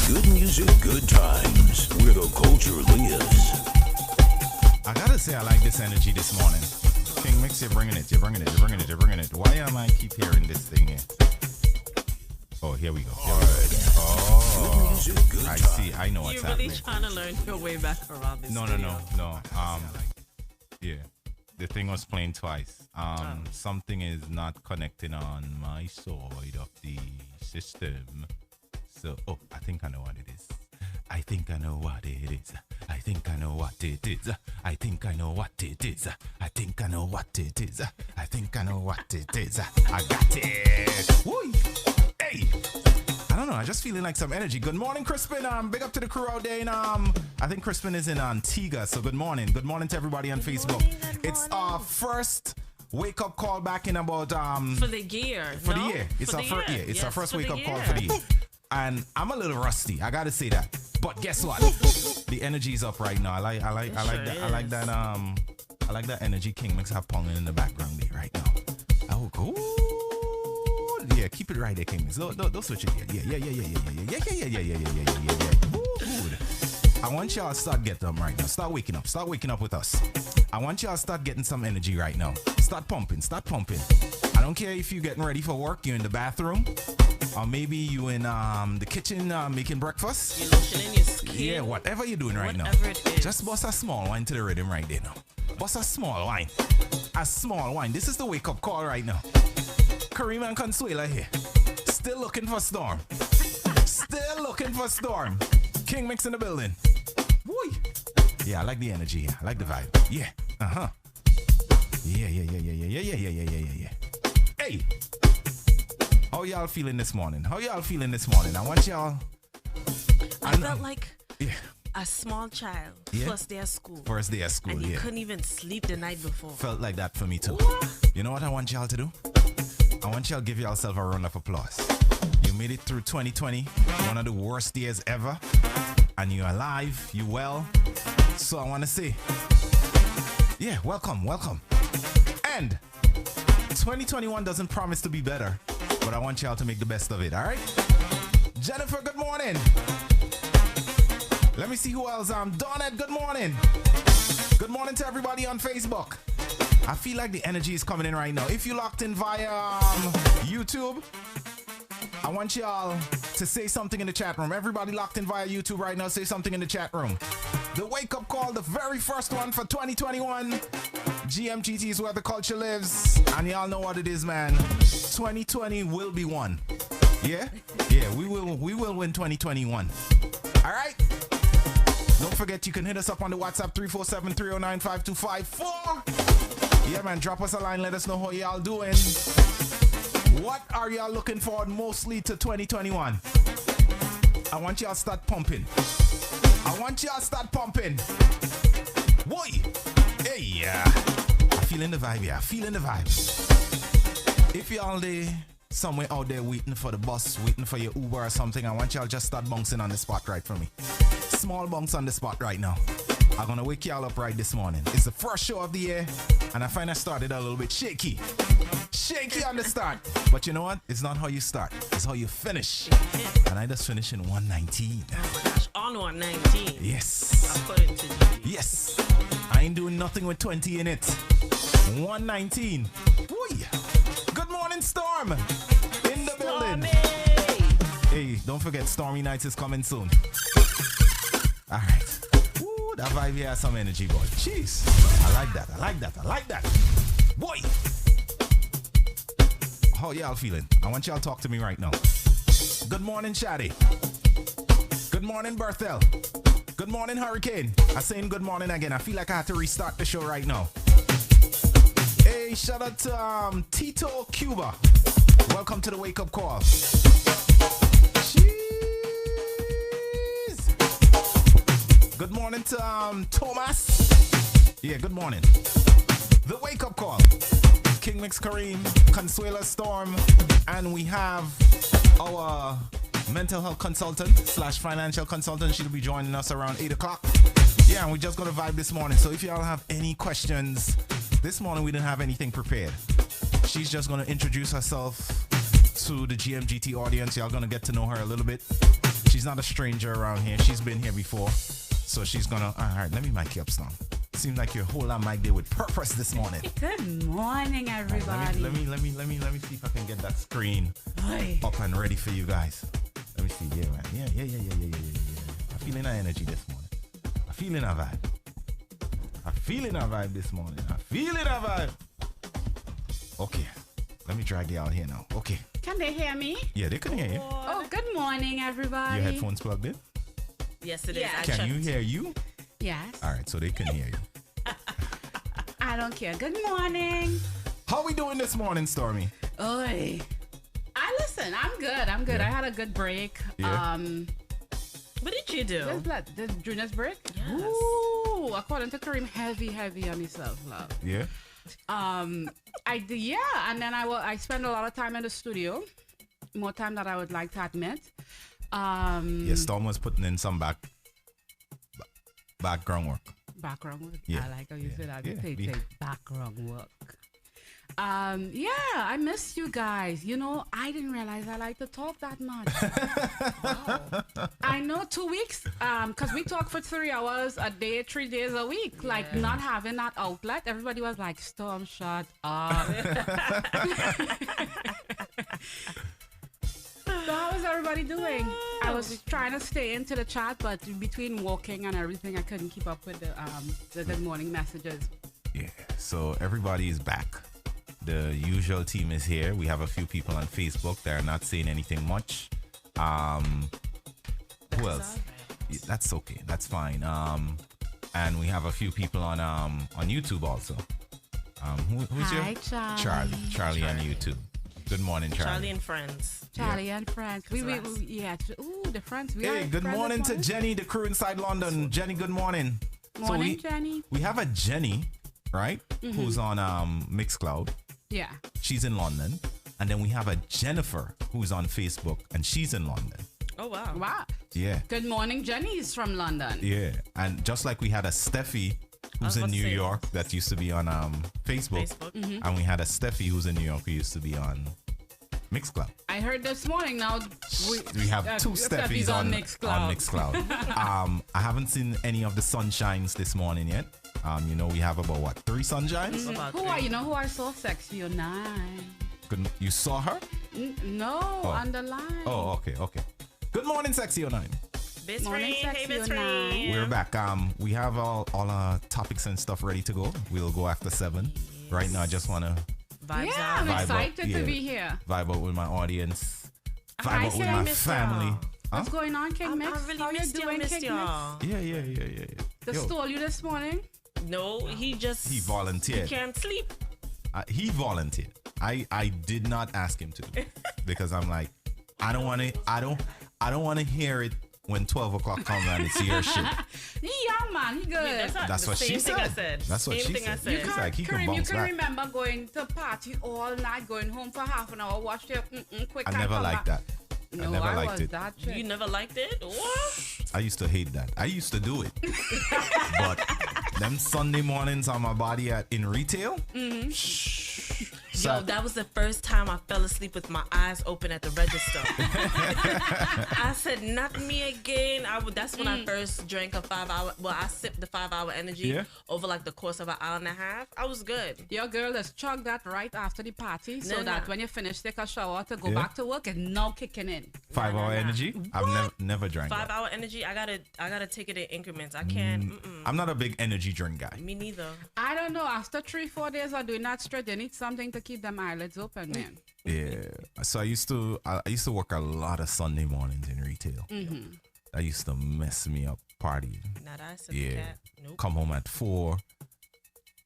Good music, good times, where the culture lives. I gotta say, I like this energy this morning. King Mix, you're bringing it. Why am I keep hearing this thing here? Oh, here we go. Good music, good I times. see. I know what's You're really happening. trying to learn your way back around this. No. Yeah. The thing was playing twice. Something is not connecting on my side of the system. So, I think I know what it is. I think I know what it is. I think I know what it is. I think I know what it is. I think I know what it is. I think I know what it is. I got it. Woo! Hey! I don't know. I just feeling like some energy. Good morning, Crispin. Big up to the crew out there. I think Crispin is in Antigua. So good morning. Good morning to everybody on Facebook. It's our first wake up call back in about For the year. for the year. It's our first year. It's our first wake up call for the year. And I'm a little rusty. I gotta say that. But guess what? The energy's up right now. I like that energy King Mix have ponging in the background there right now. Oh, cool. Yeah, keep it right there, King Mix. Don't switch it yet. Yeah. Ooh, good. I want y'all to start getting them right now. Start waking up. Start waking up with us. I want y'all to start getting some energy right now. Start pumping. I don't care if you're getting ready for work, you're in the bathroom, or maybe you in the kitchen making breakfast. You're lotioning your skin. Yeah, whatever you're doing right now. Whatever it is. Just bust a small wine to the rhythm right there now. Bust a small wine. A small wine. This is the wake up call right now. KAREEM and CONSUELA here. Still looking for storm. King Mix in the building. Woo! Yeah, I like the energy. I like the vibe. Yeah. Yeah. Hey! How y'all feeling this morning? I want y'all... I felt like a small child. Yeah. First day of school. And you couldn't even sleep the night before. Felt like that for me too. You know what I want y'all to do? I want y'all to give yourself a round of applause. You made it through 2020, one of the worst years ever, and you're alive, you well. So I want to say, yeah, welcome. And 2021 doesn't promise to be better, but I want y'all to make the best of it, all right? Jennifer, good morning. Let me see who else. Donette, good morning. Good morning to everybody on Facebook. I feel like the energy is coming in right now. If you locked in via YouTube, I want y'all to say something in the chat room. Everybody locked in via YouTube right now, say something in the chat room. The wake up call, the very first one for 2021. GMGT is where the culture lives. And y'all know what it is, man. 2020 will be won. Yeah, we will win 2021. All right? Don't forget you can hit us up on the WhatsApp 347-309-5254. Yeah, man, drop us a line. Let us know how y'all doing. What are y'all looking forward mostly to 2021? I want y'all start pumping. Boy. Hey, yeah. Feeling the vibe, yeah. Feeling the vibe. If y'all there, somewhere out there waiting for the bus, waiting for your Uber or something, I want y'all just start bouncing on the spot right for me. Small bounce on the spot right now. I'm gonna wake y'all up right this morning. It's the first show of the year, and I find I started a little bit shaky. Shaky on the start. But you know what? It's not how you start. It's how you finish. And I just finished in 119. Oh my gosh, on 119. Yes. I put it to you. Yes. I ain't doing nothing with 20 in it. 119. Woo. Good morning, Storm. In the building. Hey, don't forget, Stormy Nights is coming soon. All right. Woo, that vibe here has some energy, boy. Jeez. I like that. Boy. How y'all feeling? I want y'all to talk to me right now. Good morning, Shadi. Good morning, Berthel. Good morning, Hurricane. I'm saying good morning again. I feel like I had to restart the show right now. Hey, shout out to Tito Cuba. Welcome to the Wake Up Call. Jeez. Good morning to Thomas. Yeah, good morning. The Wake Up Call. King Mix KAREEM, Consuela Storm, and we have our mental health consultant / financial consultant. She'll be joining us around 8 o'clock. Yeah, and we're just going to vibe this morning. So if y'all have any questions, this morning we didn't have anything prepared. She's just going to introduce herself to the GMGT audience. Y'all going to get to know her a little bit. She's not a stranger around here. She's been here before. So she's going to... All right, let me mic you up, Storm. Seems like you're a whole lot mic there with purpose this morning. Good morning, everybody. Right, let me see if I can get that screen up and ready for you guys. Let me see. Yeah, man. Yeah. I'm feeling that energy this morning. I'm feeling that vibe this morning. Okay. Let me drag you out here now. Okay. Can they hear me? Yeah, they can hear you. Oh, good morning, everybody. Your headphones plugged in? Yes, it is. Yeah. Can you hear you? Yes. All right, so they can hear you. I don't care. Good morning. How we doing this morning, Stormy? Oi. Listen, I'm good. Yeah. I had a good break. Yeah. What did you do? This Junior's break? Yes. Ooh, according to KAREEM, heavy on himself, love. Yeah. I did, yeah, and then I spend a lot of time in the studio, more time than I would like to admit. Yeah, Storm was putting in some background work. Background work? Yeah. I like how you said that. Yeah. Take background work. Yeah, I miss you guys. You know, I didn't realize I like to talk that much. Wow. I know 2 weeks, because we talk for 3 hours a day, 3 days a week. Yeah. Like, not having that outlet. Everybody was like, Storm, shut up. So how is everybody doing? I was trying to stay into the chat, but between walking and everything, I couldn't keep up with the good morning messages. Yeah, so everybody is back. The usual team is here. We have a few people on Facebook that are not saying anything much. Who else? Yeah, that's okay. That's fine. And we have a few people on YouTube also. Who's Hi, Charlie. Charlie on YouTube. Good morning, Charlie. Charlie and friends. Charlie and friends. Yeah. Ooh, the friends. Hey, good morning to Jenny, the crew inside London. Jenny, good morning. Morning, Jenny. We have a Jenny, right? Mm-hmm. Who's on Mixcloud. Yeah. She's in London. And then we have a Jennifer who's on Facebook, and she's in London. Oh, wow. Wow. Yeah. Good morning, Jenny is from London. Yeah. And just like we had a Steffi who's in New York that used to be on Facebook. Mm-hmm. And we had a Steffi who's in New York who used to be on Mixcloud. I heard this morning now we have two Steffies on Mixcloud. I haven't seen any of the sunshines this morning yet. You know, we have about 3 sunshines? You know who I saw? Sexy 09. You saw her? No, on the line. Oh, okay. Good morning, Sexy 09. Best friend, hey, best friend. We're back. We have all our topics and stuff ready to go. We'll go after 7. Yes. Right now, I just want to I'm excited to be here. Vibe out with my audience. Vibe out with my family. What's going on, King Mix? I really How you missed doing, King Mix? y'all. Yeah. Just stole you this morning? No, he volunteered. He can't sleep. He volunteered. I did not ask him to because I'm like, I don't want to hear it when 12 o'clock comes and it's your shit. He young man, he good. That's what she said. That's what she said. You It's like he can Kareem, bounce you can back. remember going to party all night, going home for half an hour, watch your quick. I never liked that. No, I never liked was it. that chick. You never liked it? What? I used to hate that. I used to do it. But them Sunday mornings on my body in retail. Yo, that was the first time I fell asleep with my eyes open at the register. I said, not me again. That's when I first drank a 5 hour. Well, I sipped the 5 hour energy over like the course of an hour and a half. I was good. Your girl, let's chug that right after the party so that when you finish, take a shower to go Yeah. back to work, it's now kicking in. 5 hour energy? I've never drank 5 that. hour energy. I gotta take it in increments. I can't. I'm not a big energy drink guy. Me neither. I don't know. After 3-4 days of doing that straight, you need something to keep them eyelids open, man. Yeah. So I used to work a lot of Sunday mornings in retail. That used to mess me up partying. Not I said Yeah. that. Nope. Come home at 4,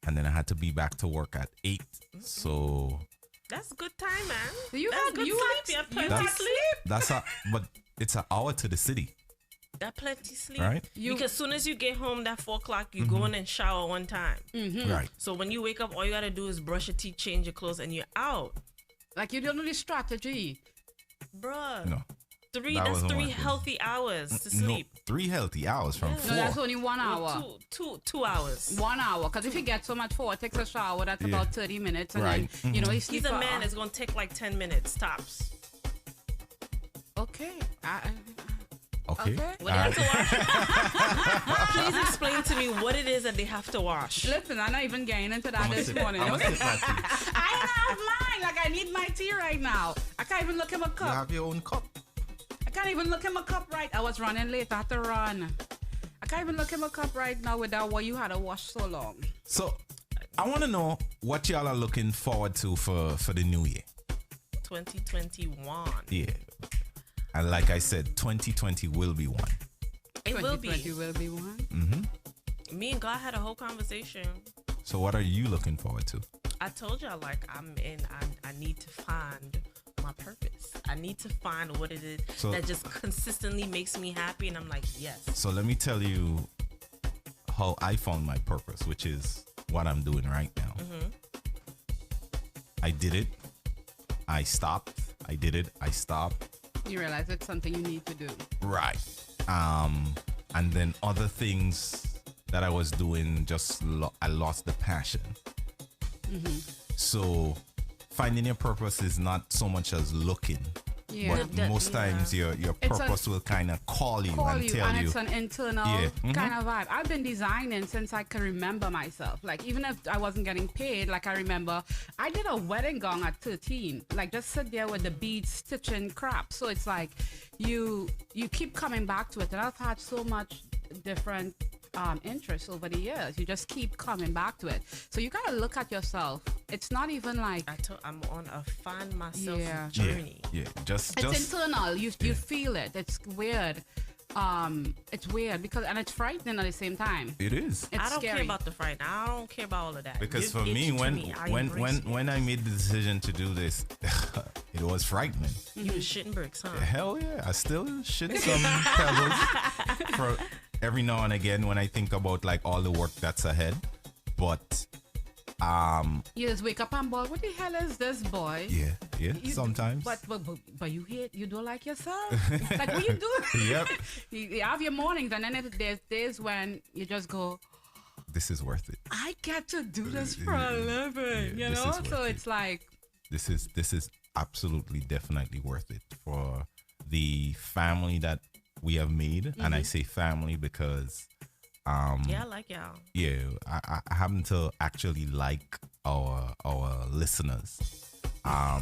and then I had to be back to work at 8. So That's a good time, man. You That's had good you sleep. You have plenty sleep. but it's an hour to the city. That plenty sleep. Right. Because soon as you get home, that 4 o'clock, you go in and shower one time. Right. So when you wake up, all you gotta do is brush your teeth, change your clothes, and you're out. Like you don't know the strategy. Bruh. No. That's wasn't 3 working. healthy hours to No, sleep. 3 healthy hours from No, 4. that's only 1 hour. Well, two hours. 1 hour. Because if you get so much 4, takes a shower, that's Yeah. about 30 minutes. And Right. then, you know, you sleep He's a for- man. It's gonna take like 10 minutes tops. Okay. Okay. Okay. What they have to wash? Please explain to me what it is that they have to wash. Listen, I'm not even getting into that this morning. I'm Okay? sip my tea. I have mine. Like, I need my tea right now. I can't even look at my You cup. have your own cup. I can't even look at my cup right. I was running late. I had to run. I can't even look at my cup right now without what you had to wash so long. So I want to know what y'all are looking forward to for the new year. 2021. Yeah. And like I said, 2020 will be one. It will 2020 be. will be one. Mm-hmm. Me and God had a whole conversation. So what are you looking forward to? I told y'all, like, I need to find my purpose. I need to find what it is So- that just consistently makes me happy. And I'm like, yes. So let me tell you how I found my purpose, which is what I'm doing right now. I did it. I stopped. I did it. I stopped. You realize it's something you need to do. Right. And then other things that I was doing, just I lost the passion. So finding your purpose is not so much as looking. Yeah. But most times your It's purpose will kind of call you and tell and you. it's an internal Yeah. kind of vibe. I've been designing since I can remember myself. Like, even if I wasn't getting paid, like, I remember I did a wedding gown at 13. Like, just sit there with the beads, stitching crap. So it's like you keep coming back to it. And I've had so much different interests over the years. You just keep coming back to it. So you gotta look at yourself. It's not even like I'm on a find myself Yeah. journey. Yeah. Just it's internal. You feel it. It's weird. It's weird and it's frightening at the same time. it is. It's I don't scary. care about the fright. I don't care about all of that. Because Give for me, it to me. I embrace it. when I made the decision to do this, it was frightening. You was shitting bricks, huh? Hell yeah, I still shit some pebbles for every now and again when I think about like all the work that's ahead. But You just wake up and boy, what the hell is this, boy? yeah, You- sometimes. But you don't like yourself. Like, what you do? Yep. You have your mornings, and then there's days when you just go, This is worth it. I get to do this for a living, Yeah, you this know. is worth So it. it's like, This is absolutely definitely worth it for the family that we have made. And I say family because Yeah, I like y'all. yeah, I happen to actually like our listeners. Yeah,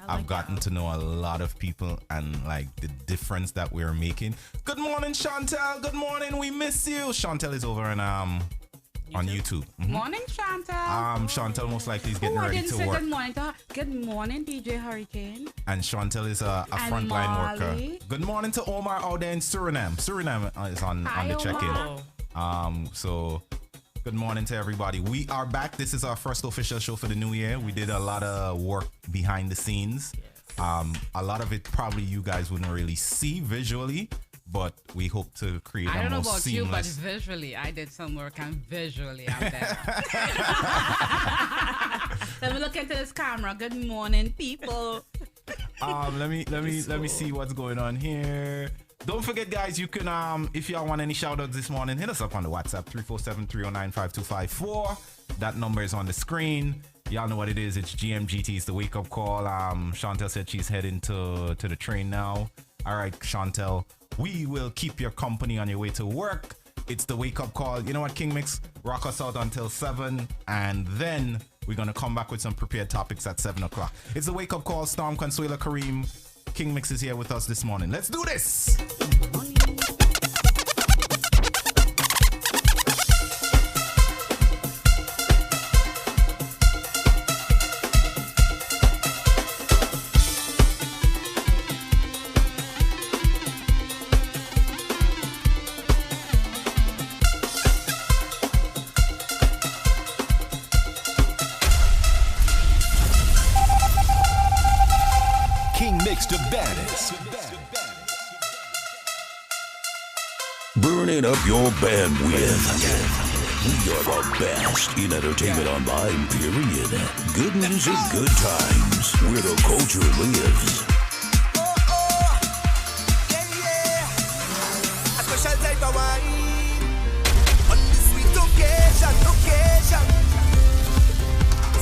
I I've like gotten y'all. to know a lot of people and like the difference that we're making. Good morning, Chantel. Good morning. We miss you. Chantel is over in on YouTube. Mhm. Morning, Chantal. Chantal most likely is getting I ready didn't to say work. good morning to her. Good morning, DJ Hurricane. And Chantal is a And frontline worker. Molly. Good morning to Omar out there in Suriname. Suriname is on the check-in. So good morning to everybody. We are back. This is our first official show for the new year. We did a lot of work behind the scenes. A lot of it probably you guys wouldn't really see visually, but we hope to create I a don't know more about you, but seamless. visually, I did some work and visually I'm there. Let me look into this camera. Good morning, people. Let me see what's going on here. Don't forget, guys, you can if y'all want any shout outs this morning, hit us up on the WhatsApp 347-309-5254. That number is on the screen. Y'all know what it is. It's GMGT. It's the wake up call. Chantel said she's heading to the train now. All right, Chantel, we will keep your company on your way to work. It's the wake up call. You know what, King Mix? Rock us out until 7, and then we're going to come back with some prepared topics at 7 o'clock. It's the wake up call. Storm, Consuela, Kareem. King Mix is here with us this morning. Let's do this. King Mix the baddest. Burning up your bandwidth. We are the best in entertainment online, period. Good music, good times, where the culture lives. A special type of wine on this sweet occasion.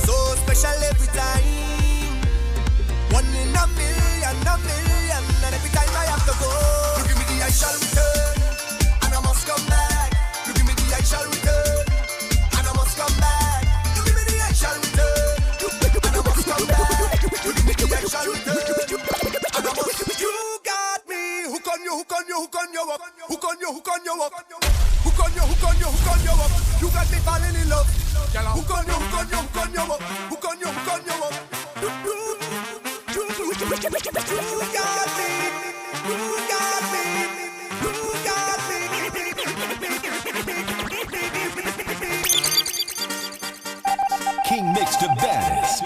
So special every time. One in a million. And every time I have to go, you give me the I shall return, and I must come back. You give me the I shall return, and I must come back. You give me the I shall return, and I must come back. You give me the I shall return, and I must. You got me. Hook on you, hook on you, hook on you up. Hook on you, hook on you up. Hook on you, hook on you, hook on you up. You got me falling in love. Hook on you, hook on you, hook on you up. Hook on you, hook on you up. You got me. You got me. You got me. King Mix the baddest.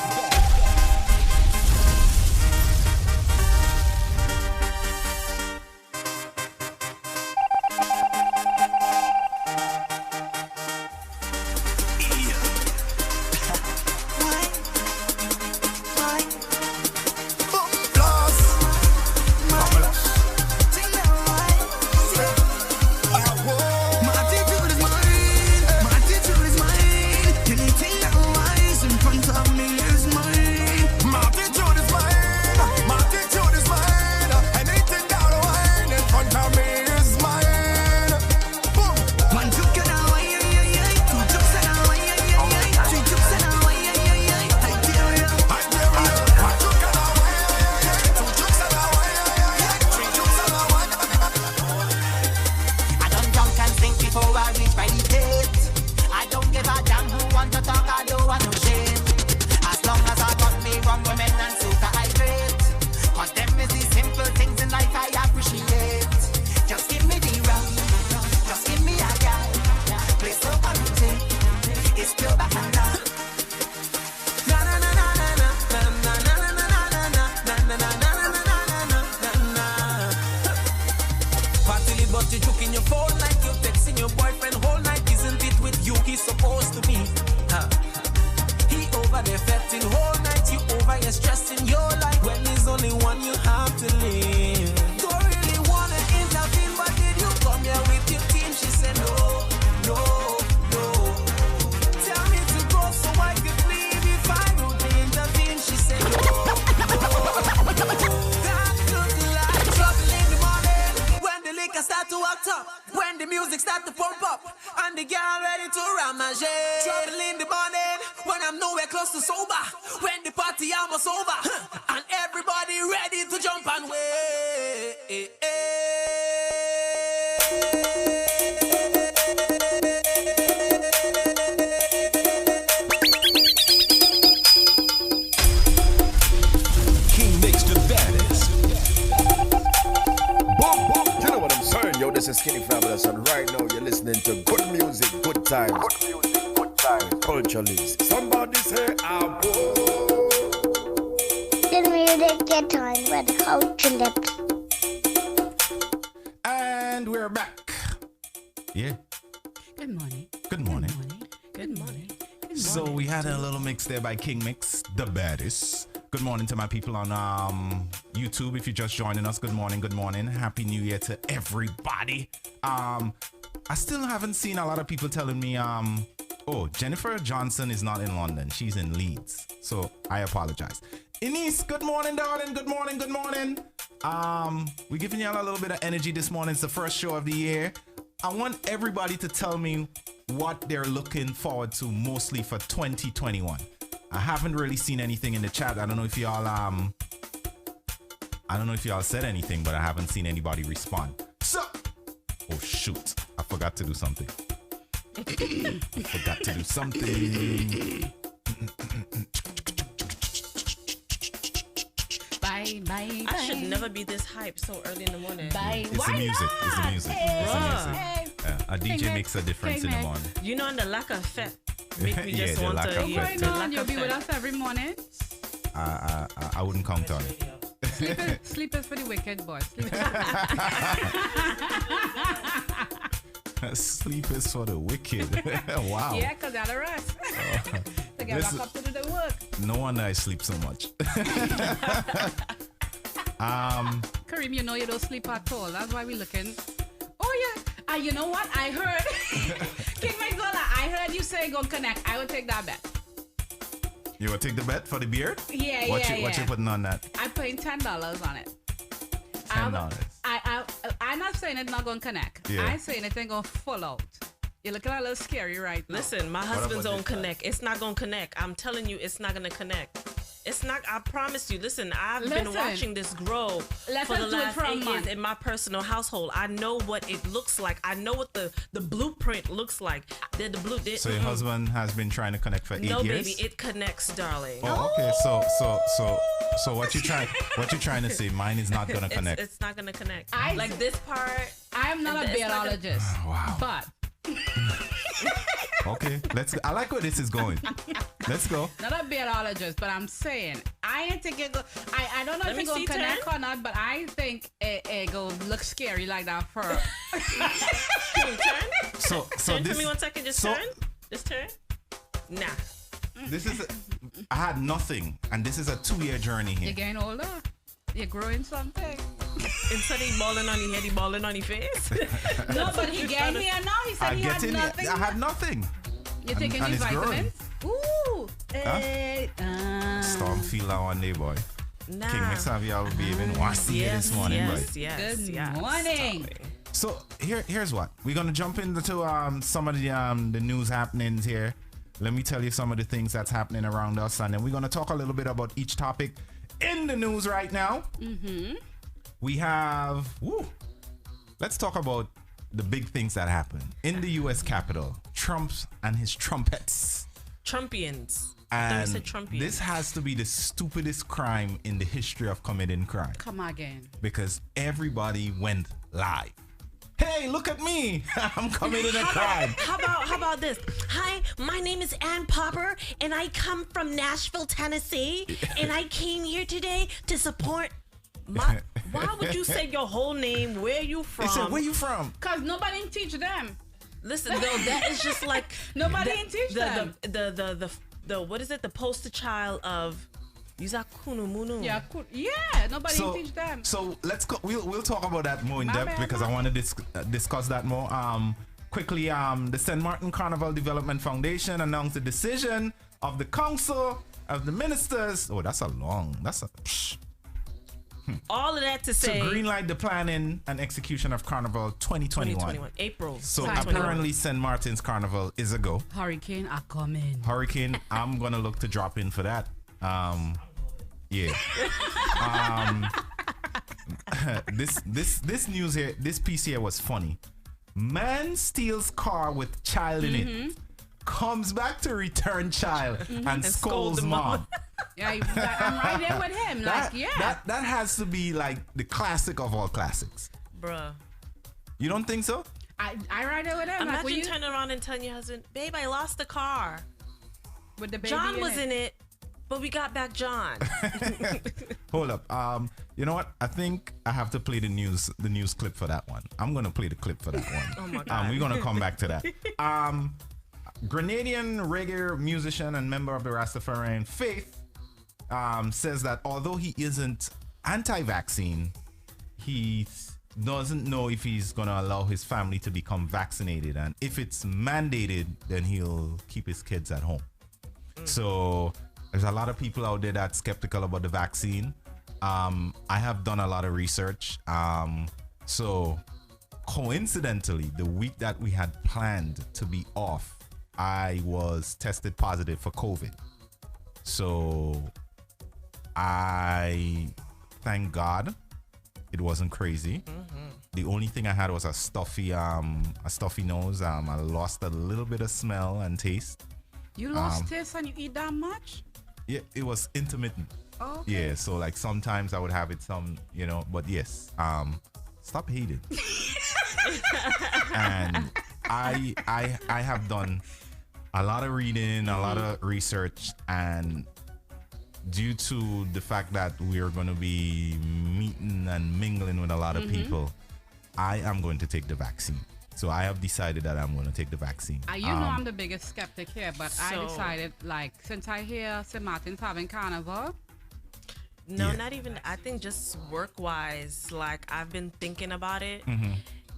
this is Skinny Fabulous, and right now you're listening to good music, good times. Good music, good times. Culturally. Somebody say, ah, Good music, good time with Culture Lips. And we're back. Yeah. Good morning. Good morning. Good morning. So we had a little mix there by King Mix, the baddest. Good morning to my people on YouTube. If you're just joining us, good morning, good morning. Happy New Year to everybody. I still haven't seen a lot of people telling me, oh, Jennifer Johnson is not in London. She's in Leeds. So I apologize. Inese, good morning, darling. Good morning, good morning. We're giving y'all a little bit of energy this morning. It's the first show of the year. I want everybody to tell me what they're looking forward to mostly for 2021. I haven't really seen anything in the chat. I don't know if y'all said anything, but I haven't seen anybody respond. So, oh shoot, I forgot to do something. Bye. I should never be this hyped so early in the morning. Bye. It's the music. It's the music. It's the music. A DJ makes a difference in the morning. You know, and the lack of effect make me just the want lack to. of Why effect. not? You'll be with us every morning. I wouldn't count on it. Sleep is for the wicked, boy. Sleep is for the wicked. Wow. Yeah, because they're the rest. They get back up to do the work. No wonder I sleep so much. Kareem, you know you don't sleep at all. That's why we're looking. Oh, yeah. You know what? I heard. King Mexola, I heard you say go connect. I would take that bet. You will take the bet for the beard? Yeah, What yeah. you putting on that? I'm putting $10 on it. $10. I'm not saying it's not going to connect. Yeah. I'm saying it's going to fall out. You're looking a little scary right now. Listen, my husband's on connect. It's not going to connect. I'm telling you, it's not going to connect. It's not, I promise you. Listen, I've been watching this grow for the last 8 years in my personal household. I know what it looks like. I know what the blueprint looks like. So your husband has been trying to connect for 8 years? No, baby, it connects, darling. Oh, okay. So what you trying to say? Mine is not gonna connect. It's not gonna connect. Like this part. I'm not a biologist. Wow. But okay, I like where this is going. Let's go. Not a biologist, but I'm saying I ain't think it go. I don't know if it's gonna connect or not, but I think it go look scary like that for. Can you turn? Turn this, for me 1 second. Just turn. Just turn. Nah. This is. I had nothing, and this is a 2-year journey here. You're getting older. You're growing something. Instead of balling on your head, he balling on your face. No, but he gave me a no. He said he had nothing. I had nothing. You're taking your vitamins? Ooh. Storm feel that one day, boy. Nah. King Mix have y'all behaving. See you this morning, right? Good morning. So here's what we're gonna jump into some of the news happenings here. Let me tell you some of the things that's happening around us, and then we're gonna talk a little bit about each topic in the news right now. We have. Let's talk about the big things that happened in the U.S. Capitol. Trump and his trumpets. Trumpians. And this has to be the stupidest crime in the history of committing crime. Come again. Because everybody went live. Hey, look at me. I'm committing a crime. How about this? Hi, my name is Ann Popper, and I come from Nashville, Tennessee, and I came here today to support my... Why would you say your whole name? Where you from? They said, where you from? Because nobody can teach them. Listen, though, that is just like... Nobody can teach them. The what is it? The poster child of... Yuzakunu Munu. Yeah, nobody can teach them. So let's go. We'll talk about that more in depth because I want to discuss that more. Quickly, the St. Martin Carnival Development Foundation announced the decision of the Council of the Ministers. Oh, that's a. All of that to say. To greenlight the planning and execution of Carnival 2021. April. So apparently St. Martin's Carnival is a go. Hurricane are coming. Hurricane, I'm gonna look to drop in for that. Yeah. This news here, this piece here was funny. Man steals car with child in it, comes back to return child and scolds mom. Yeah, I'm right there with him. That has to be like the classic of all classics. Bruh. You don't think so? I ride it with him. Imagine like, turning around and telling your husband, babe, I lost the car. With the baby John was in it, but we got back John. Hold up. You know what? I think I have to play the news clip for that one. I'm gonna play the clip for that one. Oh my God. We're gonna come back to that. Grenadian reggae musician and member of the Rastafarian faith says that although he isn't anti-vaccine, he doesn't know if he's gonna allow his family to become vaccinated, and if it's mandated, then he'll keep his kids at home. So there's a lot of people out there that's skeptical about the vaccine. I have done a lot of research. So coincidentally, the week that we had planned to be off, I was tested positive for COVID. So I thank God it wasn't crazy. The only thing I had was a stuffy nose. I lost a little bit of smell and taste. You lost taste and you eat that much? Yeah, it was intermittent. Oh, okay. Yeah, so like sometimes I would have it but yes. Stop hating. And I have done a lot of reading, a lot of research, and due to the fact that we're going to be meeting and mingling with a lot of people, I am going to take the vaccine. So I have decided that I'm going to take the vaccine. You know I'm the biggest skeptic here, but I decided, like, since I hear St. Martin's having carnival. No, not even. I think just work-wise, like, I've been thinking about it.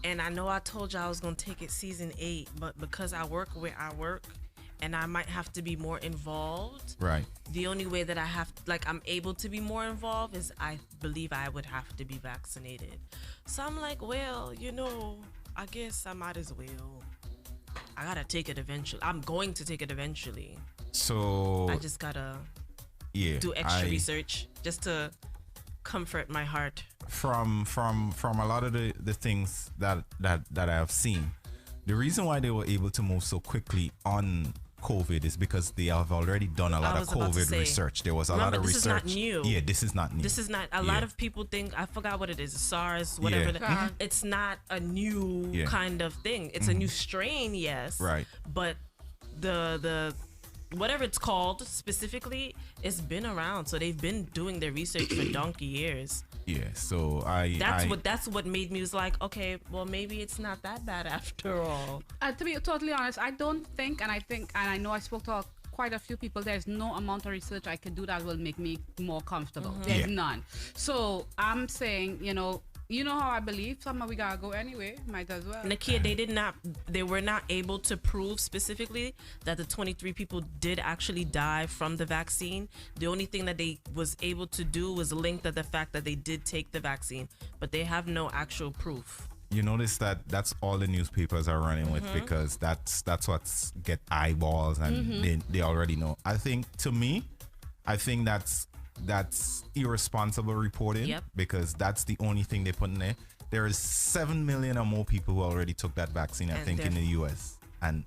And I know I told you I was going to take it season 8, but because I work where I work, and I might have to be more involved. Right. The only way that I'm able to be more involved is I believe I would have to be vaccinated. So I'm like, well, I guess I might as well. I gotta take it eventually. I'm going to take it eventually. So I just gotta do extra research just to comfort my heart. From a lot of the things that I have seen, the reason why they were able to move so quickly on COVID is because they have already done a lot of COVID research. There was a lot of research. This is not new. Yeah, this is not new. This is not. A lot of people think, I forgot what it is, SARS, whatever. It's not a new kind of thing. It's a new strain, yes. Right. But the whatever it's called specifically, it's been around. So they've been doing their research for donkey years. Yeah, so that's what made me was like, okay, well, maybe it's not that bad after all. To be totally honest, I don't think, and I know I spoke to quite a few people, there's no amount of research I could do that will make me more comfortable. There's none. So I'm saying, you know how I believe somehow we gotta go anyway, might as well. Nakia, they were not able to prove specifically that the 23 people did actually die from the vaccine. The only thing that they was able to do was link to the fact that they did take the vaccine, but they have no actual proof. You notice that's all the newspapers are running with, because that's what's get eyeballs, and they already know. I think that's irresponsible reporting, because that's the only thing they put in there. There is 7 million or more people who already took that vaccine, I think, in the US, and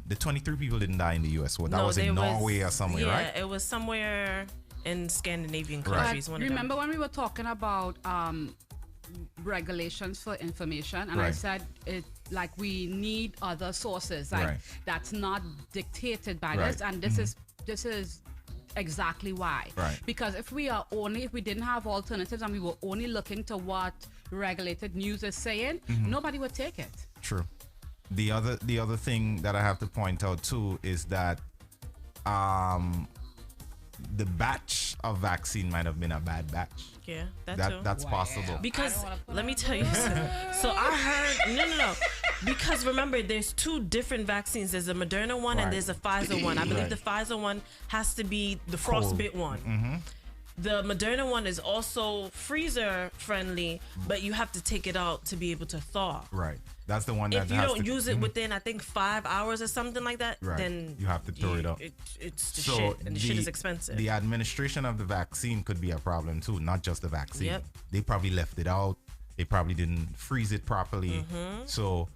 the 23 people didn't die in the US. Well, that was in Norway or somewhere, right? Yeah, it was somewhere in Scandinavian countries. Right. Remember when we were talking about regulations for information, and I said we need other sources, that's not dictated by this, and this is exactly why. Right. Because if we didn't have alternatives and we were only looking to what regulated news is saying, nobody would take it. True. The other thing that I have to point out too is that the batch of vaccine might have been a bad batch. Yeah, that's possible. Because let me tell you something. So I heard no. Because remember, there's 2 different vaccines. There's a Moderna one and there's a Pfizer one. I believe the Pfizer one has to be the frostbite one. The Moderna one is also freezer friendly, but you have to take it out to be able to thaw. Right. That's the one that if you don't use it within, I think, 5 hours or something like that, then you have to throw it out. It's the shit, and the shit is expensive. The administration of the vaccine could be a problem too, not just the vaccine. Yep. They probably left it out. They probably didn't freeze it properly. So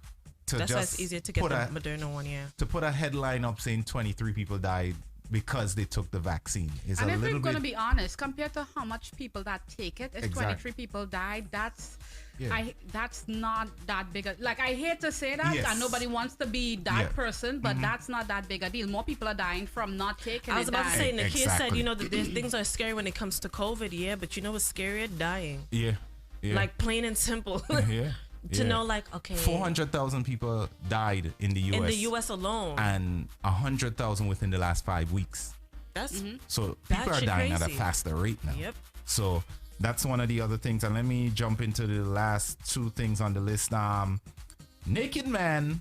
that's why it's easier to get the Moderna one, to put a headline up saying 23 people died because they took the vaccine. Is And a if we're little going to bit. be honest, compared to how much people that take it, if 23 people died, that's that's not that big. Like, I hate to say that, Yes. and nobody wants to be that Yeah. person, but that's not that big a deal. More people are dying from not taking it. I was about to say, Nakia said, Exactly. you know, that things are scary when it comes to COVID, yeah, but you know what's scarier? Dying. Yeah. Yeah. Like, plain and simple. yeah. To yeah. know, like, okay. 400,000 people died in the U.S. In the U.S. alone. And 100,000 within the last 5 weeks. That's So That people are shit dying at a crazy. faster rate now. Yep. So that's one of the other things. And let me jump into the last two things on the list. Naked man.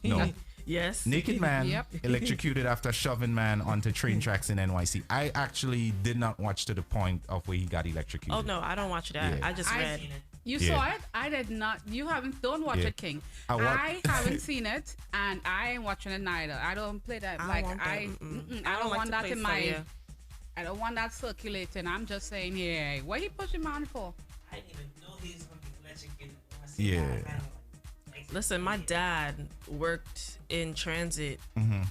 No. Yes. Naked man Yep. electrocuted after shoving man onto train tracks in NYC. I actually did not watch to the point of where he got electrocuted. Oh, no, I don't watch that. Yeah. I just read. You Yeah. saw it? I did not. You haven't. Don't watch Yeah. it, King. I haven't seen it, and I ain't watching it neither. I don't play that. I Like want that, I don't don't like want to that play in my. fire. I don't want that circulating. I'm just saying, yeah. What he pushing man for? I didn't even know he was going to be electrocuted. When I see Yeah. that, I like, Listen, my dad worked in transit Mm-hmm.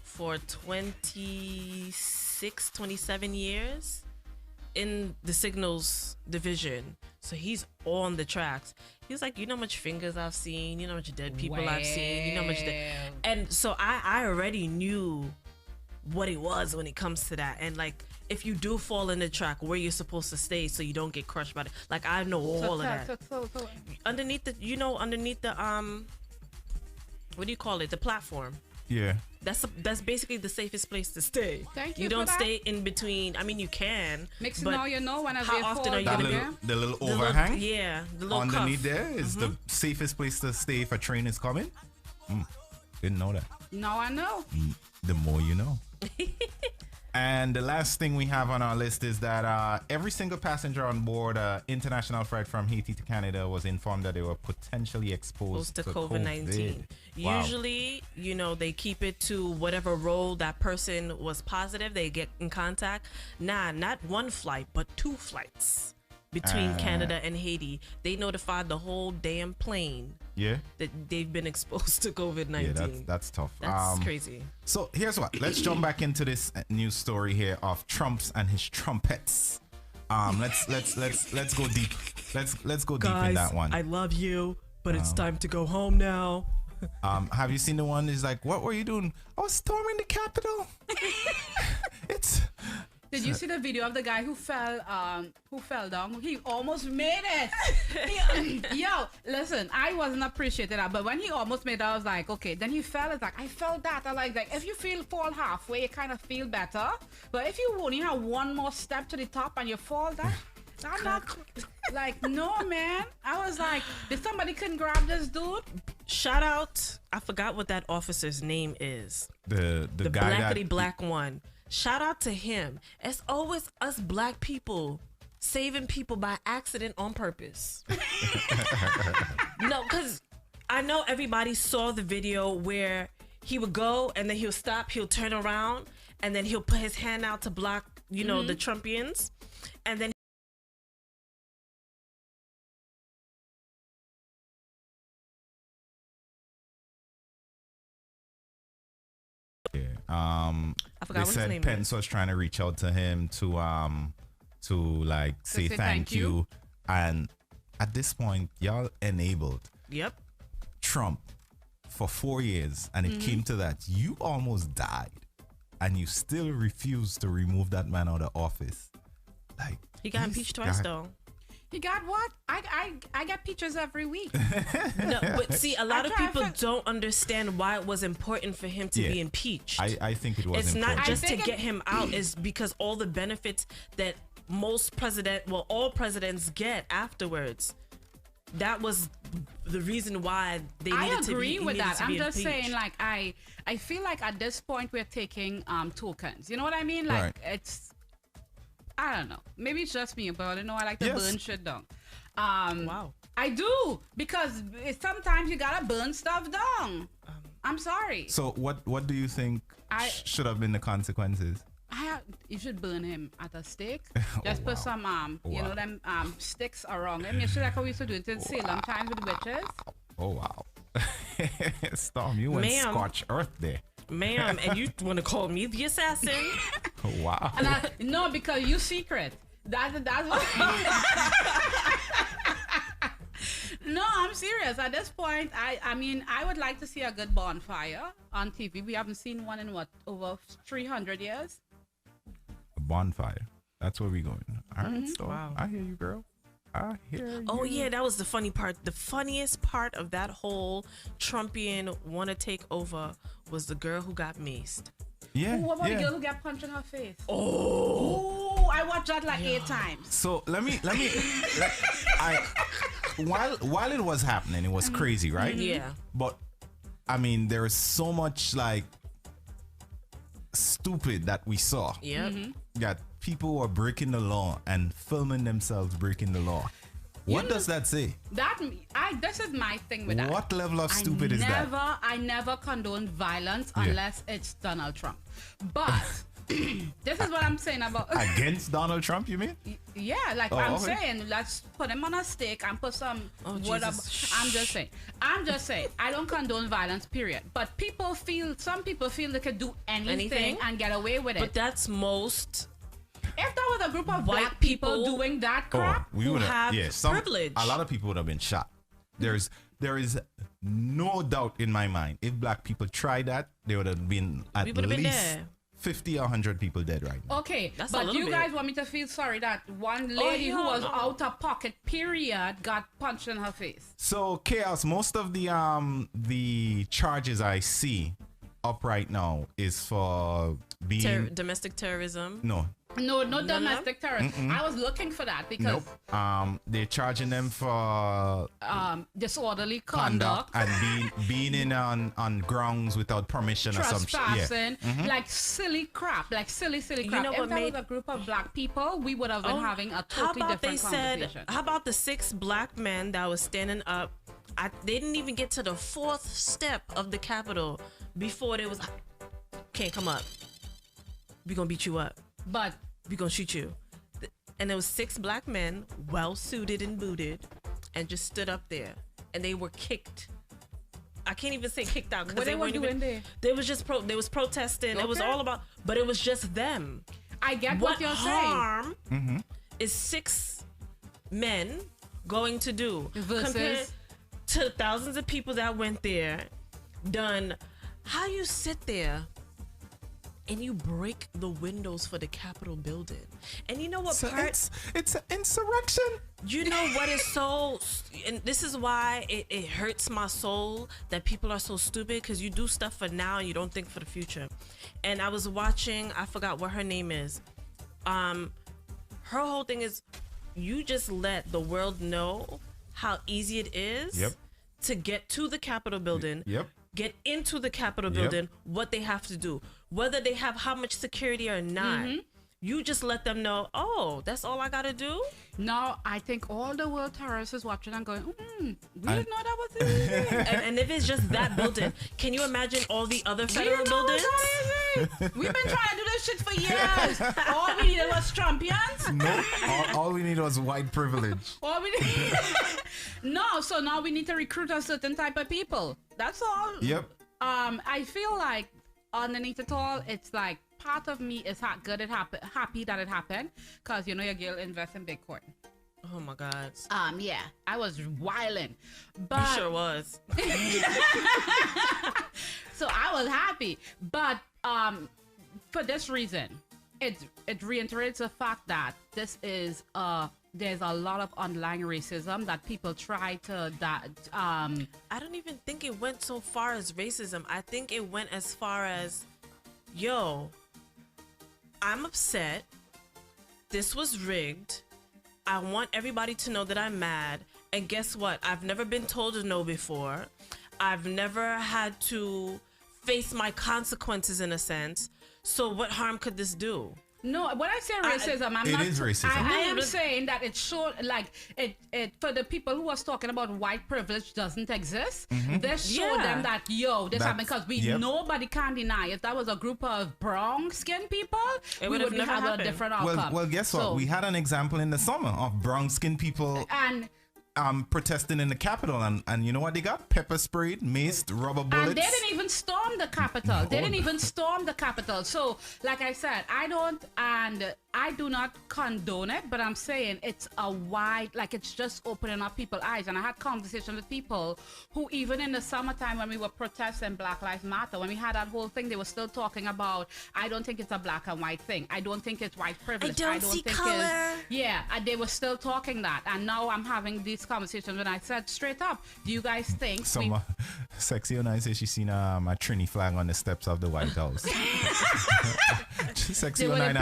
for 26, 27 years in the signals division. So he's on the tracks. He was like, you know how much fingers I've seen, you know how much dead people I've seen, you know how much dead. And so I already knew what it was when it comes to that. And like, if you do fall in the track, where you're supposed to stay so you don't get crushed by it. Like, I know all of that. Underneath the, what do you call it? The platform. Yeah. That's basically the safest place to stay. Thank you You for don't that. stay in between. I mean, you can. Mix it but now, you know, when I how often are you That gonna little, get the little the little- overhang yeah, the little underneath cuff. there is the safest place to stay if a train is coming. Didn't know that. Now I know. The more you know. And the last thing we have on our list is that every single passenger on board international flight from Haiti to Canada was informed that they were potentially exposed Close to to COVID-19. Wow. Usually, they keep it to whatever role that person was positive. They get in contact. Nah, not one flight, but 2 flights between Canada and Haiti. They notified the whole damn plane Yeah. that they've been exposed to COVID-19. Yeah, that's tough. That's crazy. So here's what. Let's jump back into this news story here of Trumps and his trumpets. Let's go deep. Let's go deep in that one. I love you, but it's time to go home now. Have you seen the one? Is like, what were you doing? I was storming the Capitol. Did you see the video of the guy who fell down? He almost made it. Yo, listen, I wasn't appreciating that, but when he almost made it, I was like, okay. Then he fell. It's like, I felt that. I like that. If you fall halfway, you kind of feel better. But if you only have one more step to the top and you fall down, I'm not like, no, man. I was like, did somebody couldn't grab this dude? Shout out, I forgot what that officer's name is. The guy blackety black one. Shout out to him. It's always us black people saving people by accident on purpose. No, because I know everybody saw the video where he would go and then he'll stop, he'll turn around, and then he'll put his hand out to block, the Trumpians. And then I forgot they what his said name Pence was trying to reach out to him to like say thank you. And at this point, y'all enabled Yep. Trump for 4 years, and it came to that. You almost died, and you still refused to remove that man out of office. Like, He got impeached twice though. He got what? I get pictures every week. No, but see, a lot of try people for- don't understand why it was important for him to be impeached. I think it was It's important. not just I to think get him out, it's because all the benefits that all presidents get afterwards. That was the reason why they needed I agree with that. I'm just impeached. saying, like, I feel like at this point we're taking tokens. You know what I mean? Like, it's, I don't know. Maybe it's just me, but I know I like to burn shit down. Wow. I do, because sometimes you gotta burn stuff down. I'm sorry. So what do you think should have been the consequences? You should burn him at a stake. Just put some them sticks around him. You should, like how we used to do it in Salem times with the witches. Oh wow. Storm, you went Ma'am. scorch earth there. ma'am, and you want to call me the assassin? Oh, wow. And no, because you secret. That's what. No, I'm serious. At this point, I mean, I would like to see a good bonfire on TV. We haven't seen one in what, over 300 years? A bonfire. That's where we going. All right, Storm. Wow. I hear you, girl. I hear you. Oh yeah, that was the funny part. The funniest part of that whole Trumpian wanna take over was the girl who got maced. Yeah. Ooh, what about yeah. the girl who got punched in her face? Oh. Ooh, I watched that like 8 times. So let me while it was happening, it was crazy, right? Yeah. But I mean, there is so much like stupid that we saw. Yep. That people were breaking the law and filming themselves breaking the law. What does that say? This is my thing with that. What level of stupid is that? I never condone violence unless it's Donald Trump. But this is what I'm saying about Against Donald Trump, you mean? Yeah, like I'm saying, let's put him on a stick and put some wood up. I'm just saying, I don't condone violence, period. But some people feel they could do anything and get away with it. But that's most. If there was a group of white black people doing that crap, we would have privilege. A lot of people would have been shot. There is no doubt in my mind. If black people tried that, there would have been at least 50 or 100 people dead right now. Okay, but you guys want me to feel sorry that one lady who was out of pocket, period, got punched in her face. So Chaos, most of the charges I see up right now is for being domestic terrorism. No, domestic terrorism. I was looking for that because they're charging them for disorderly conduct and being in on grounds without permission or some shit. Like silly crap, like silly crap. You know if there was a group of black people, we would have been having a totally different conversation. How about the 6 black men that was standing up? They didn't even get to the 4th step of the Capitol before they was can't come up. We gonna beat you up. But we gonna shoot you. And there was 6 black men, well suited and booted, and just stood up there, and they were kicked. I can't even say kicked out because they weren't doing there. They was just they was protesting. Okay. It was all about, but it was just them. I get what you're saying. Is 6 men going to do compared to thousands of people that went there? Done. How you sit there and you break the windows for the Capitol building. And you know what it's an insurrection. You know what is so, and this is why it hurts my soul that people are so stupid, because you do stuff for now and you don't think for the future. And I was watching, I forgot what her name is. Her whole thing is, you just let the world know how easy it is to get to the Capitol building. Get into the Capitol building, what they have to do, whether they have how much security or not. You just let them know, oh, that's all I gotta do? No, I think all the world terrorists is watching and going, we didn't know that was it. and if it's just that building, can you imagine all the other federal buildings? We've been trying to do this shit for years. All we needed was Trumpians. No, all we needed was white privilege. All we need. No, so now we need to recruit a certain type of people. That's all. Yep. I feel like underneath it all, it's like part of me is happy that it happened, because you know your girl invests in Bitcoin. Oh my God. Yeah, I was wilding, but you sure was. So I was happy, but for this reason, it reiterates the fact that this is there's a lot of underlying racism that people try to I don't even think it went so far as racism. I think it went as far as, yo, I'm upset. This was rigged. I want everybody to know that I'm mad. And guess what? I've never been told to know before. I've never had to face my consequences in a sense. So what harm could this do? No, when I say racism, I'm not. It is racism. I am saying that it showed, like, it for the people who was talking about white privilege doesn't exist. This showed them that, yo, this happened, because nobody can deny if that was a group of brown skinned people, we would have a different outcome. Well, guess what? We had an example in the summer of brown skinned people. And protesting in the Capitol, and you know what they got? Pepper sprayed, maced, rubber bullets. And they didn't even storm the Capitol. They didn't even storm the Capitol. So, like I said, I do not condone it, but I'm saying it's it's just opening up people's eyes. And I had conversations with people who, even in the summertime when we were protesting Black Lives Matter, when we had that whole thing, they were still talking about, I don't think it's a black and white thing. I don't think it's white privilege. I don't see color. They were still talking that. And now I'm having these conversations when I said straight up, do you guys think Sexy and I say she's seen a Trini flag on the steps of the White House. Sexy and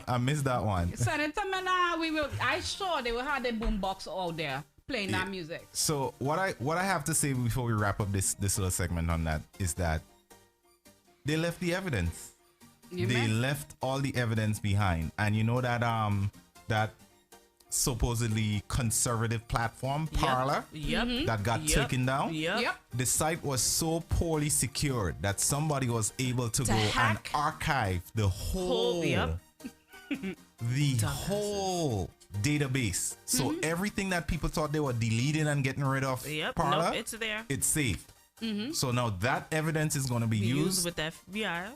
I missed that one. Senator Mena, I saw they will have the boombox out there playing that music. So what I have to say before we wrap up this little segment on that is that they left the evidence. They left all the evidence behind, and you know that that supposedly conservative platform Parler that got taken down. The site was so poorly secured that somebody was able to go and archive the whole database. So everything that people thought they were deleting and getting rid of Parler, nope, it's there. It's safe. So now that evidence is going to be used with the FBI.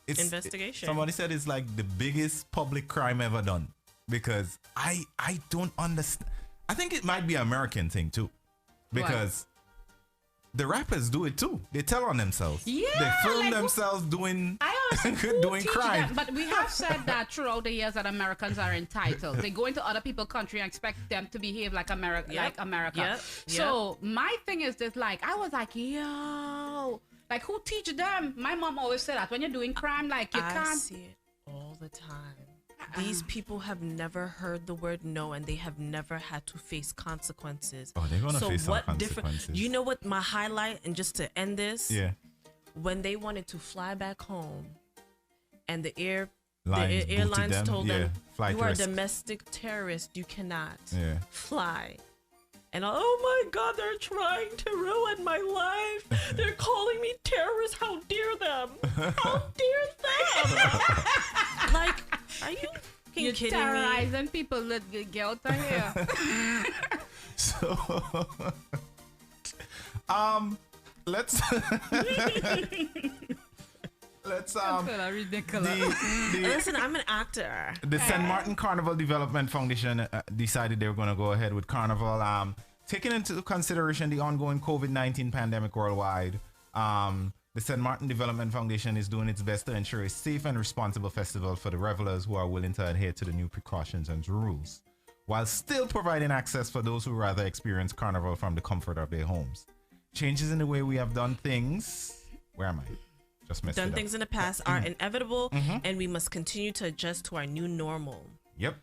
Investigation. Somebody said it's like the biggest public crime ever done. Because I don't understand. I think it might be an American thing too. Because the rappers do it too. They tell on themselves. Yeah, they film themselves doing crime. Them? But we have said that throughout the years that Americans are entitled. They go into other people's country and expect them to behave like America. So my thing is this, like, I was like, yo, like, who teach them? My mom always said that when you're doing crime, like, you can't. I see it all the time. These people have never heard the word no, and they have never had to face consequences. Oh, they're gonna face some consequences. You know what my highlight, and just to end this? Yeah. When they wanted to fly back home, and the airlines told them, flight you are a risk. domestic terrorist, you cannot fly. And oh my God, they're trying to ruin my life. They're calling me terrorist. How dare them? How dare them? Like, are you You're kidding terrorizing me? people that get out of here. So, let's ridiculous. Listen, I'm an actor. The St. Martin Carnival Development Foundation decided they were going to go ahead with Carnival. Taking into consideration the ongoing COVID-19 pandemic worldwide, the St. Martin Development Foundation is doing its best to ensure a safe and responsible festival for the revelers who are willing to adhere to the new precautions and rules, while still providing access for those who rather experience Carnival from the comfort of their homes. Changes in the way we have done things. Where am I? Just messed Done it things up. in the past are inevitable, and we must continue to adjust to our new normal. Yep.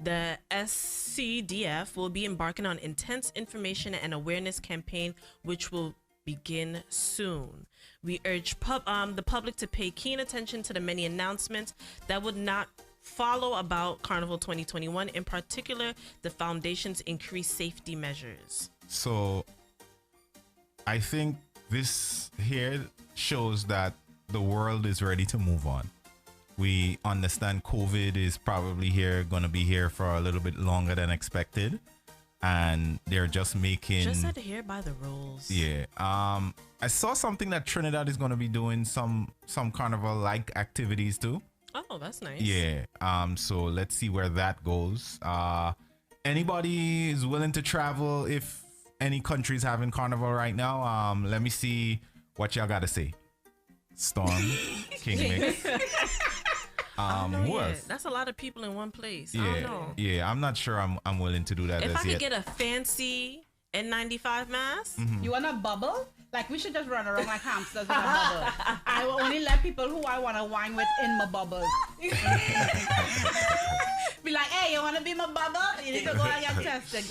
The SCDF will be embarking on intense information and awareness campaign, which will begin soon. We urge the public to pay keen attention to the many announcements that would not follow about Carnival 2021, in particular, the foundation's increased safety measures. So I think this here shows that the world is ready to move on. We understand COVID is probably going to be here for a little bit longer than expected, and they're just making. Just adhere by the rules. Yeah. I saw something that Trinidad is going to be doing some carnival-like activities too. Oh, that's nice. Yeah. So let's see where that goes. Anybody is willing to travel if any country's having carnival right now? Let me see what y'all got to say. Storm, King Mix. Who else? That's a lot of people in one place. Yeah, I don't know. Yeah, I'm not sure I'm willing to do that. If I could yet. get a fancy N95 mask. Mm-hmm. You want a bubble? Like, we should just run around like hamsters in a bubble. I will only let people who I want to wine with in my bubbles. Be like, hey, you want to be my bubble? You need to go and get tested.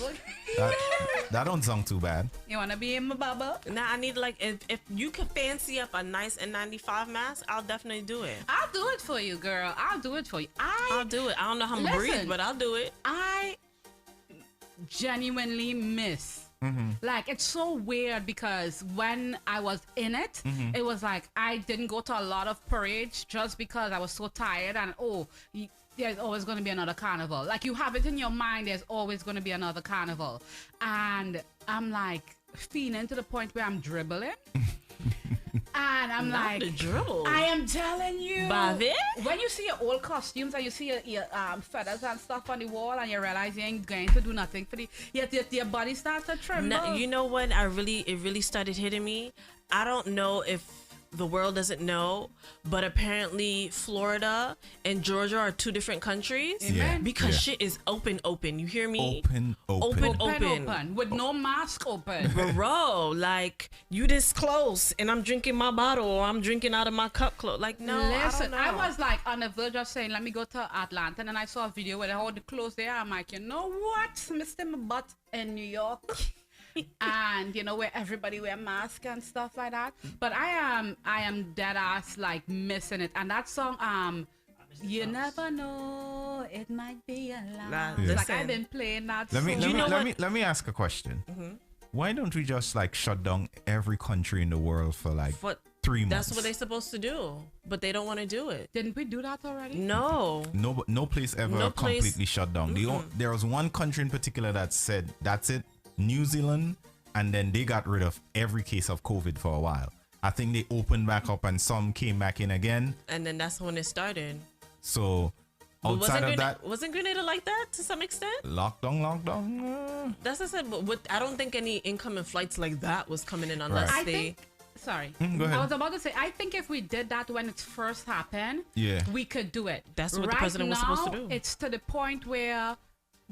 That don't sound too bad. You want to be in my bubble? Nah, I need, like, if you could fancy up a nice N95 mask, I'll definitely do it. I'll do it for you, girl. I'll do it for you. I'll do it. I don't know how I'm going to breathe, but I'll do it. I genuinely miss. Like, it's so weird because when I was in it, it was like I didn't go to a lot of parades just because I was so tired and there's always going to be another carnival. Like you have it in your mind, there's always going to be another carnival. And I'm like feeling to the point where I'm dribbling. And I'm Not like, the dribble. I am telling you. Bave? When you see your old costumes and you see your feathers and stuff on the wall and you realize you ain't going to do nothing for yet your body starts to tremble. No, you know what? It really started hitting me. I don't know if the world doesn't know, but apparently Florida and Georgia are two different countries. Yeah. Because shit is open. You hear me? Open. With no mask open. Bro, like you this close and I'm drinking my bottle or I'm drinking out of my cup close. Like no, Listen, I don't know. was like on the verge of saying, let me go to Atlanta, and then I saw a video where they hold the clothes there. I'm like, you know what? Mr. My butt in New York. And you know where everybody wear masks and stuff like that. But I am dead ass like missing it. And that song, you never know, it might be a lie. Like I've been playing that song. Let me ask a question. Why don't we just like shut down every country in the world for like 3 months? That's what they're supposed to do, but they don't want to do it. Didn't we do that already? No. No place ever completely shut down. There was one country in particular that said that's it. New Zealand, and then they got rid of every case of COVID for a while. I think they opened back up and some came back in again. And then that's when it started. So outside of that, wasn't Grenada like that to some extent? Lockdown. That's what I said. But I don't think any incoming flights like that was coming in unless they. Sorry. Go ahead. I was about to say, I think if we did that when it first happened, we could do it. That's what the president was supposed to do. It's to the point where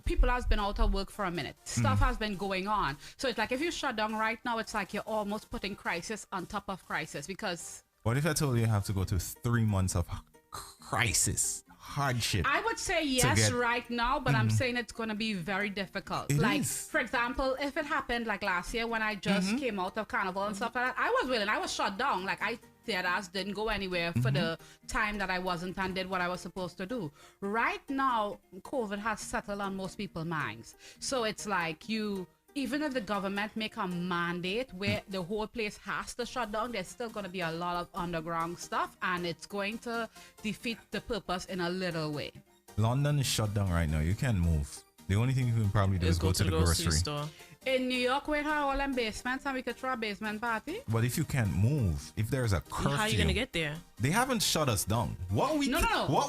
people has been out of work for a minute. Stuff has been going on. So it's like if you shut down right now, it's like you're almost putting crisis on top of crisis because... What if I told you have to go to 3 months of crisis, hardship? I would say yes right now, but I'm saying it's going to be very difficult. For example, if it happened like last year when I just came out of Carnival and stuff like that, I was willing. I was shut down. Like I dead ass didn't go anywhere for the time that I wasn't and did what I was supposed to do. Right now, COVID has settled on most people's minds. So it's like even if the government make a mandate where the whole place has to shut down, there's still going to be a lot of underground stuff and it's going to defeat the purpose in a little way. London is shut down right now. You can't move. The only thing you can probably do is go to the grocery store. In New York, we have all them basements and we could throw a basement party. But if you can't move, if there's a curfew, how are you gonna get there? They haven't shut us down. What we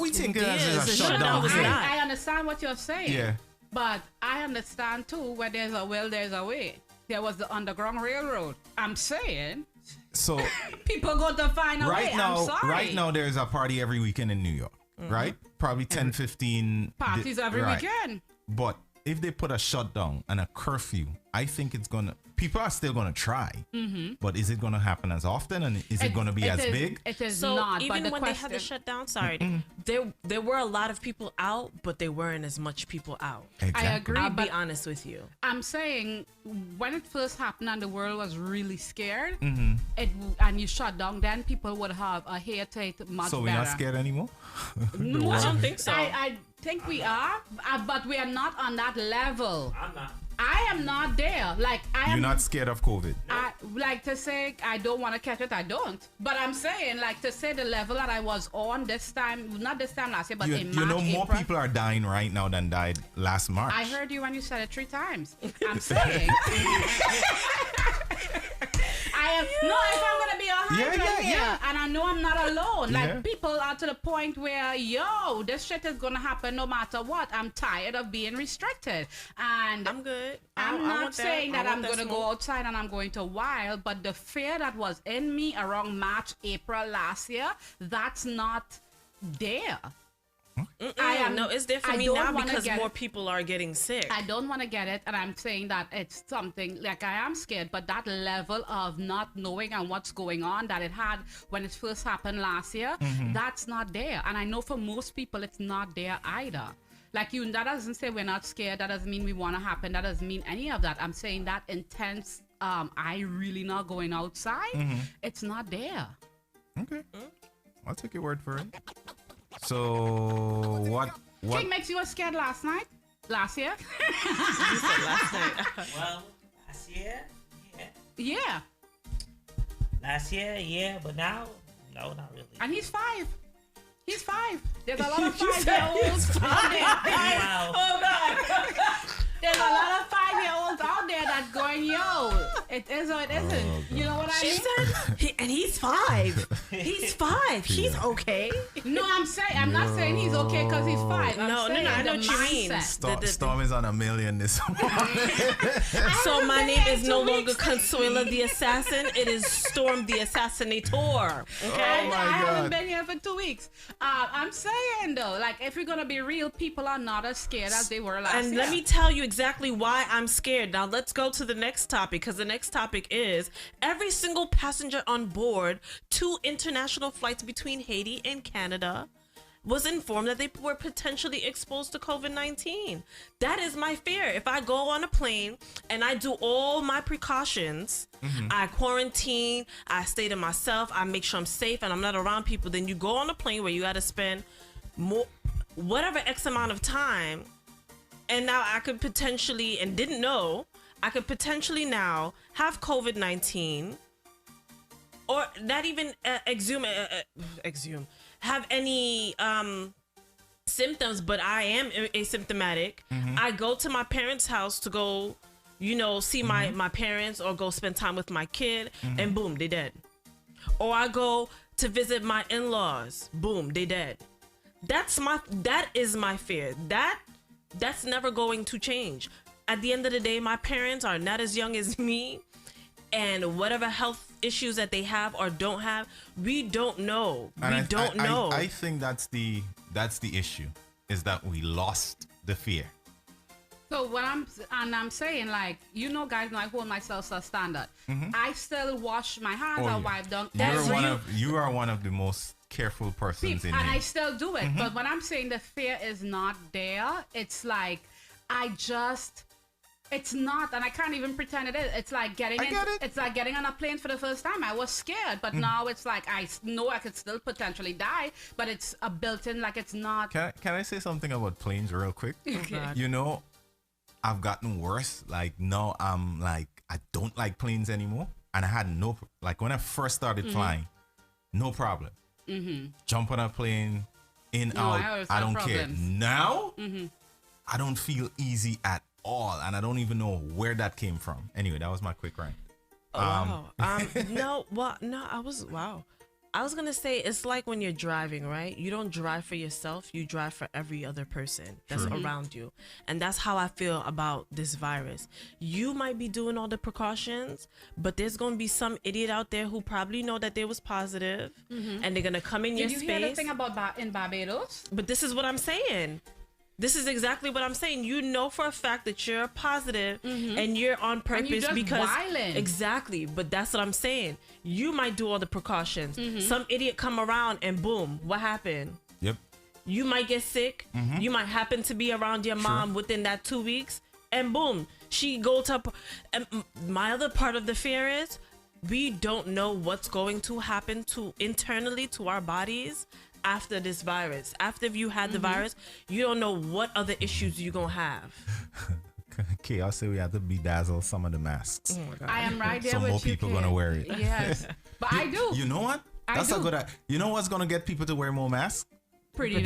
think is a shutdown? shutdown? I understand what you're saying. Yeah. But I understand too, where there's a will, there's a way. There was the Underground Railroad. I'm saying. So people go to find a way. I'm sorry. Right now, there's a party every weekend in New York. Right? Probably 10, 15 parties every weekend. But if they put a shutdown and a curfew, I think people are still gonna try. But is it gonna happen as often, and is it gonna be as big? It is so not. Even when they had the shutdown, there were a lot of people out, but there weren't as much people out. Exactly. I agree. I'll be honest with you. I'm saying when it first happened and the world was really scared, and you shut down, then people would have a hair to it much so we're not scared anymore? No, I don't think so. I think we are, but we are not on that level. I'm not. I am not there. Like You're not scared of COVID? I like to say I don't want to catch it. I don't. But I'm saying like to say the level that I was on this time, not this time last year, but in March, you know, more April, people are dying right now than died last March. I heard you when you said it 3 times. I'm saying. If I'm gonna be a hydrant here, and I know I'm not alone. Like people are to the point where, this shit is gonna happen no matter what. I'm tired of being restricted, and I'm good. I'm not saying that I'm gonna go outside and I'm going to wild, but the fear that was in me around March, April last year, that's not there. No, it's there for me now because more people are getting sick. I don't want to get it, and I'm saying that it's something like I am scared, but that level of not knowing and what's going on that it had when it first happened last year, that's not there. And I know for most people it's not there either. Like that doesn't say we're not scared. That doesn't mean we want to happen. That doesn't mean any of that. I'm saying that intense, I really not going outside, it's not there. Okay. I'll take your word for it. So what King makes you scared last year? Last night. Well, last year, yeah. Last year, yeah, but now, no, not really. And he's 5. He's 5. There's a lot of 5-year-olds out there. Wow. Oh God. There's a lot of 5-year-olds out there that's going, yo, it is or it isn't. You know what I mean? And he's 5. He's 5. He's okay. No, I'm not saying he's okay because he's 5. No, I know what you mean. Storm is on $1 million this morning. So my name is no longer Consuela the Assassin. It is Storm the Assassinator. Okay? I haven't been here for 2 weeks. I'm saying though, like if you're gonna be real, people are not as scared as they were last year. And let me tell you exactly why I'm scared. Now let's go to the next topic, because the next topic is every single passenger on board 2 international flights between Haiti and Canada was informed that they were potentially exposed to COVID-19. That is my fear. If I go on a plane and I do all my precautions, I quarantine, I stay to myself, I make sure I'm safe and I'm not around people, then you go on a plane where you got to spend more, whatever X amount of time, and now I could potentially, and didn't know, I could potentially now have COVID-19 or not even exhume, have any symptoms, but I am asymptomatic. I go to my parents' house to go, see my parents or go spend time with my kid, and boom, they dead. Or I go to visit my in-laws, boom, they dead. That is my fear. That's never going to change. At the end of the day, my parents are not as young as me, and whatever health issues that they have or don't have, we don't know. We don't know. I think that's the issue, is that we lost the fear. So what I'm saying, like, guys, I hold myself to a standard. I still wash my hands. I wipe down. You are one of the most careful persons in here. And I still do it. But when I'm saying the fear is not there, it's like it's not, and I can't even pretend it is. It's like it's like getting on a plane for the first time. I was scared, but now it's like I know I could still potentially die, but it's a built-in, like it's not. Can I say something about planes real quick? Okay. I've gotten worse. Like now I'm like, I don't like planes anymore. And I had when I first started flying, no problem. Jump on a plane, out, I don't care. Now, I don't feel easy at all, and I don't even know where that came from. Anyway, that was my quick rant. I was gonna say, it's like when you're driving, right? You don't drive for yourself, you drive for every other person that's around you. And that's how I feel about this virus. You might be doing all the precautions, but there's gonna be some idiot out there who probably know that they was positive, and they're gonna come in your space. Did you hear the thing about in Barbados? But this is what I'm saying. This is exactly what I'm saying. You know for a fact that you're positive and you're on purpose, and you're just because wilding. Exactly. But that's what I'm saying. You might do all the precautions. Some idiot come around and boom, what happened? Yep. You might get sick. You might happen to be around your mom within that 2 weeks, and boom, she goes up. And my other part of the fear is we don't know what's going to happen internally to our bodies after this virus. After you had the virus, you don't know what other issues you're gonna have. Okay, I'll say we have to bedazzle some of the masks. Oh my God. I am right there Some with more you, people Kay. gonna wear it. Yes, but I do. You know what? That's a good. You know what's gonna get people to wear more masks? Pretty